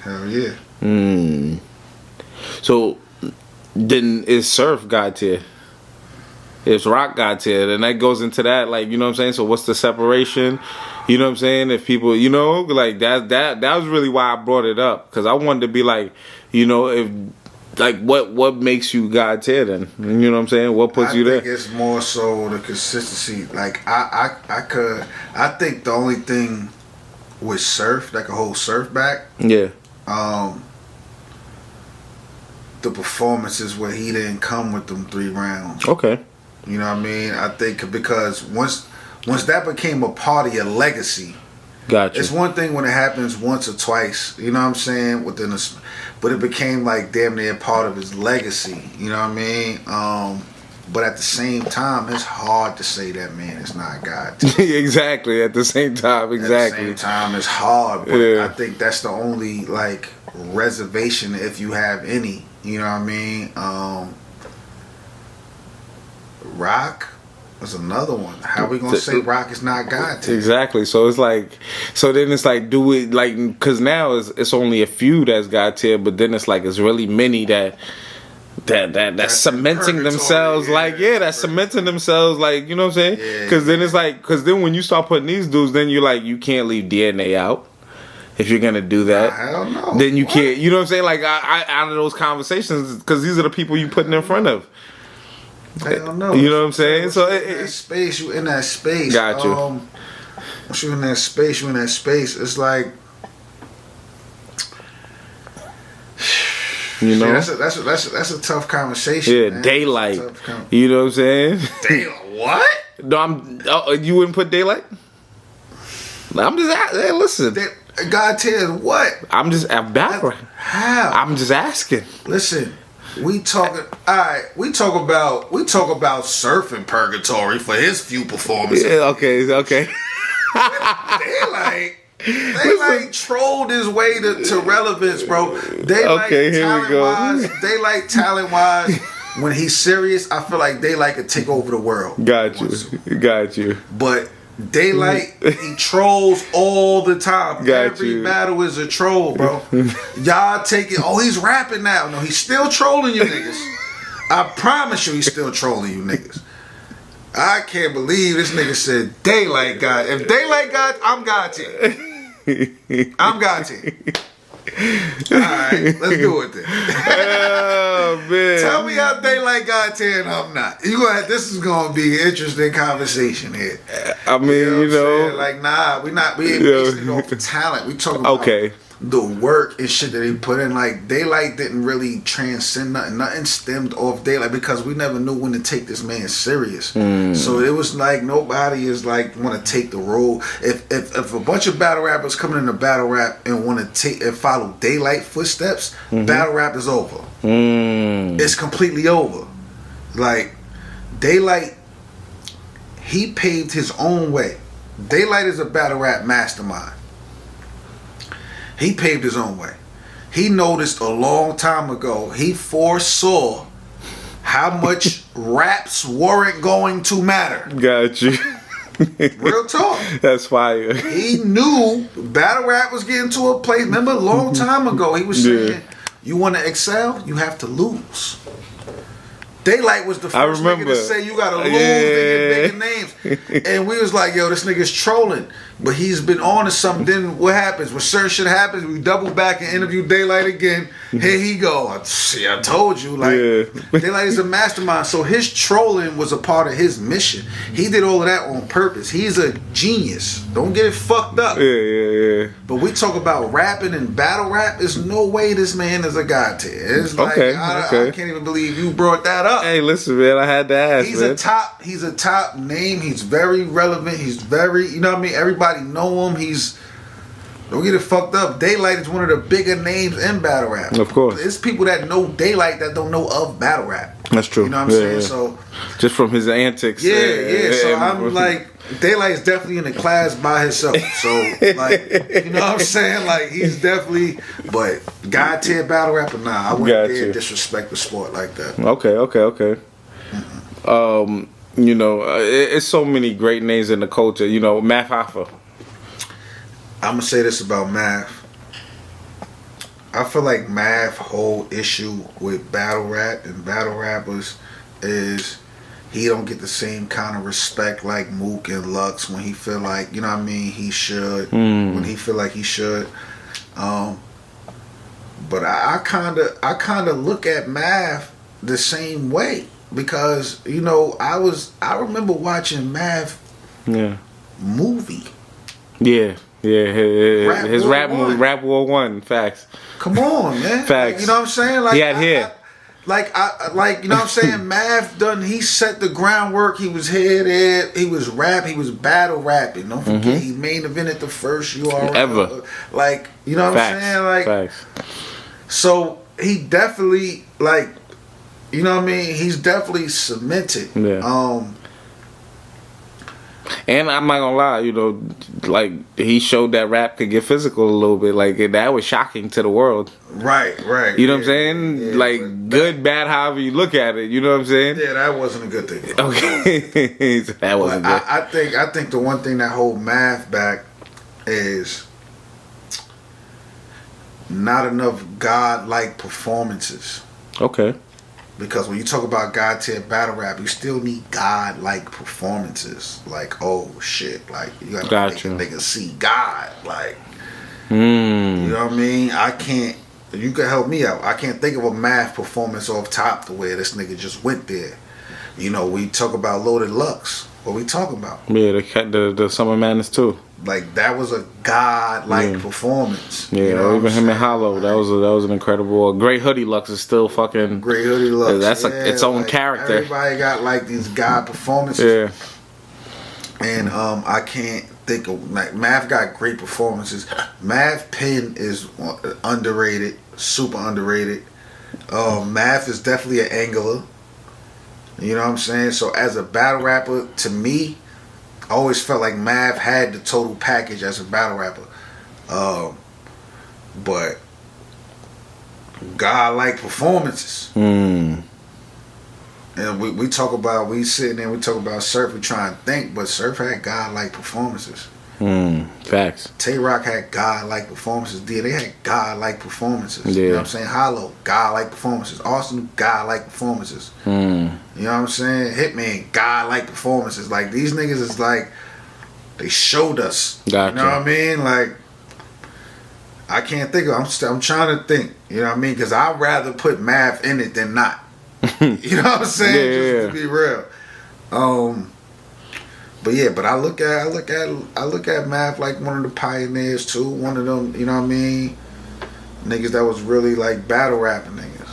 Hell yeah. So then is Surf God tier? It's Rock God tier, and that goes into that, like, you know what I'm saying? So what's the separation? You know what I'm saying? If people, you know, like that was really why I brought it up, because I wanted to be like, you know, if like what makes you God tier then? You know what I'm saying? What puts you there? I think it's more so the consistency. Like I think the only thing with Surf that could hold Surf back, yeah, the performances where he didn't come with them 3 rounds. Okay. You know what I mean? I think because once that became a part of your legacy, gotcha. It's one thing when it happens once or twice, you know what I'm saying, but it became like damn near part of his legacy. You know what I mean? But at the same time, it's hard to say that man is not God. Exactly. At the same time, exactly. At the same time, it's hard. But yeah. I think that's the only like reservation, if you have any. You know what I mean? Rock was another one. How we gonna say Rock is not God tier? Exactly. So it's like, so then it's like, do it like, because now it's only a few that's God tier, but then it's like it's really many that's cementing themselves, cementing themselves, like, you know what I'm saying? Because then it's like, because then when you start putting these dudes, then you're like, you can't leave DNA out. If you're gonna do that, hell no. Then you can't. You know what I'm saying? Like, I out of those conversations, because these are the people you putting in front of. Hell no. You know what I'm saying? So you in that space. Got you. Once you in that space, It's like, you know, that's a tough conversation. Yeah, man. Daylight. You know what I'm saying? Daylight. What? No, you wouldn't put Daylight? I'm just hey, listen. God tier what? I'm just how? I'm just asking. Listen, we talking. All right, we talk about Surf in Purgatory for his few performances. Yeah, okay. Daylight trolled his way to relevance, bro. Daylight talent wise, when he's serious, I feel like Daylight could take over the world. Got you. But Daylight, he trolls all the time. Every battle is a troll, bro. Y'all take it. Oh, he's rapping now. No, he's still trolling you niggas. I promise you, he's still trolling you niggas. I can't believe this nigga said Daylight God. If Daylight God, I'm God tier. I'm God tier. Alright, let's do it then. Oh man. Tell me how Daylight God tier and I'm not. This is gonna be an interesting conversation here. I mean, you know, like, nah, we ain't basing it off of talent. We talking about the work and shit that he put in. Like, Daylight didn't really transcend nothing. Nothing stemmed off Daylight because we never knew when to take this man serious. So it was like nobody is like want to take the role. If a bunch of battle rappers coming into battle rap and want to take and follow Daylight footsteps, battle rap is over. It's completely over. Like, Daylight, he paved his own way. Daylight is a battle rap mastermind. He paved his own way. He noticed a long time ago, he foresaw how much raps weren't going to matter. Got you. Real talk. That's fire. He knew battle rap was getting to a place. Remember, a long time ago, he was saying, you want to excel, you have to lose. Daylight was the first nigga to say you gotta lose to get bigger names. And we was like, yo, this nigga's trolling. But he's been on to something. Then what happens? When certain shit happens, we double back and interview Daylight again. Here he go. I told you. Like, Daylight is a mastermind. So his trolling was a part of his mission. He did all of that on purpose. He's a genius. Don't get it fucked up. Yeah. But we talk about rapping and battle rap. There's no way this man is a god tier. It's like, I can't even believe you brought that up. Hey, listen, man, I had to ask. He's a top name. He's very relevant. He's very, you know what I mean? Everybody know him. Don't get it fucked up. Daylight is one of the bigger names in battle rap. Of course. It's people that know Daylight that don't know of battle rap. That's true. You know what I'm saying? So just from his antics. Yeah. So I'm like, Daylight's definitely in the class by himself. So, like, you know what I'm saying? Like, he's definitely, but God tier battle rapper, nah, I wouldn't dare disrespect the sport like that. Okay. You know, it's so many great names in the culture. You know, Math Hoffa. I'm gonna say this about Math. I feel like Math whole issue with battle rap and battle rappers is he don't get the same kind of respect like Mook and Lux when he feel like, you know what I mean, he should. When he feel like he should. But I kinda look at Math the same way. Because, you know, I remember watching Math movie. Yeah. His Rap War 1, facts. Come on, man. Facts. Like, you know what I'm saying? Like, he had hair. Like, you know what I'm saying? Math he set the groundwork. He was here, there. He was rap. He was battle rapping. Don't forget, he main evented the first URL. Ever. Like, you know what I'm saying? Like, facts. So, he definitely, like, you know what I mean? He's definitely cemented. Yeah. And I'm not gonna lie, you know, like he showed that rap could get physical a little bit. Like that was shocking to the world. Right. You know what I'm saying? Yeah, like good, bad, however you look at it. You know what I'm saying? Yeah, that wasn't a good thing. Okay, that wasn't good. I think the one thing that hold Math back is not enough God-like performances. Okay. Because when you talk about God tier battle rap, you still need God-like performances. Like, oh shit, like you gotta make a nigga see God. Like, you know what I mean? You can help me out. I can't think of a Math performance off top the way this nigga just went there. You know, we talk about Loaded Lux. What we talking about? Yeah, the Summer Madness too. Like that was a God-like performance. Yeah, you know even him and Hollow, that was an incredible. Great Hoodie Lux is still fucking. Great Hoodie Lux. That's like its own character. Everybody got like these God performances. Yeah. And I can't think of like Math got great performances. Math Pen is underrated, super underrated. Math is definitely an angler. You know what I'm saying? So as a battle rapper, to me, I always felt like Math had the total package as a battle rapper. But God-like performances. And we talk about, we sitting there, we talk about Surf, we try and think, but Surf had God-like performances. Facts. Tay-Rock had God-like performances. They had God-like performances. Yeah. You know what I'm saying? Hollow, God-like performances. Austin, God-like performances. You know what I'm saying? Hitman, God-like performances. Like, these niggas is like, they showed us. Gotcha. You know what I mean? Like, I can't think of I'm trying to think. You know what I mean? Because I'd rather put Math in it than not. You know what I'm saying? Just to be real. But I look at Math like one of the pioneers too. One of them, you know what I mean? Niggas that was really like battle rapping niggas.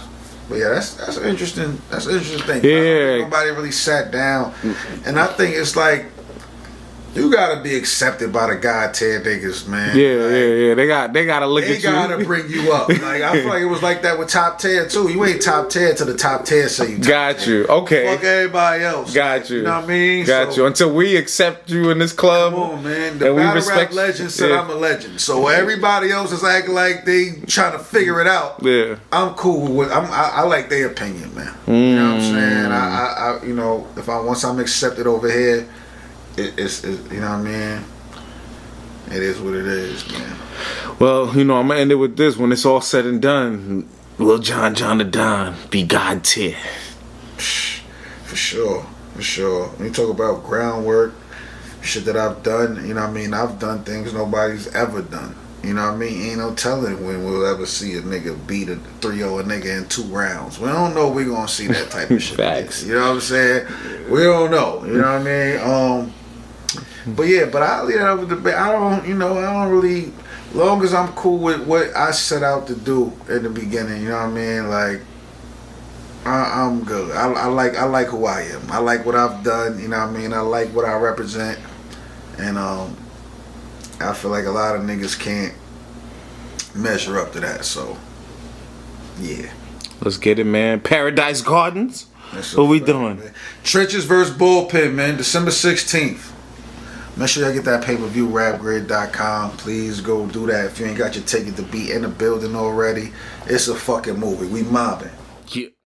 But yeah, that's an interesting thing. Yeah. Nobody really sat down, and I think it's like you gotta be accepted by the God tier niggas, man. Yeah. They gotta look at you. They gotta bring you up. Like I feel like it was like that with top tier too. You ain't top tier till the top tier say you. Got you. Okay. Fuck everybody else. Got you. You know what I mean? Got you. Until we accept you in this club. Come on, man. The battle rap legend said I'm a legend. So everybody else is acting like they trying to figure it out. Yeah. I'm cool with. I like their opinion, man. You know what I'm saying? I you know, once I'm accepted over here. It's you know what I mean? It is what it is, man. Well, you know, I'm gonna end it with this. When it's all said and done, will John the Don be God tier? For sure. When you talk about groundwork, shit that I've done, you know what I mean? I've done things nobody's ever done. You know what I mean? Ain't no telling when we'll ever see a nigga beat a 3-0 a nigga in 2 rounds. We don't know if we gonna see that type of shit. Facts. You know what I'm saying? We don't know. You know what I mean? But yeah, I leave that over the I don't really, long as I'm cool with what I set out to do in the beginning, you know what I mean? Like, I'm good. I like who I am. I like what I've done, you know what I mean? I like what I represent. And I feel like a lot of niggas can't measure up to that, so yeah. Let's get it, man. Paradise Gardens. What we doing? Man. Trenches versus Bullpen, man. December 16th. Make sure y'all get that pay-per-view, rapgrid.com. Please go do that if you ain't got your ticket to be in the building already. It's a fucking movie. We mobbing. Yeah.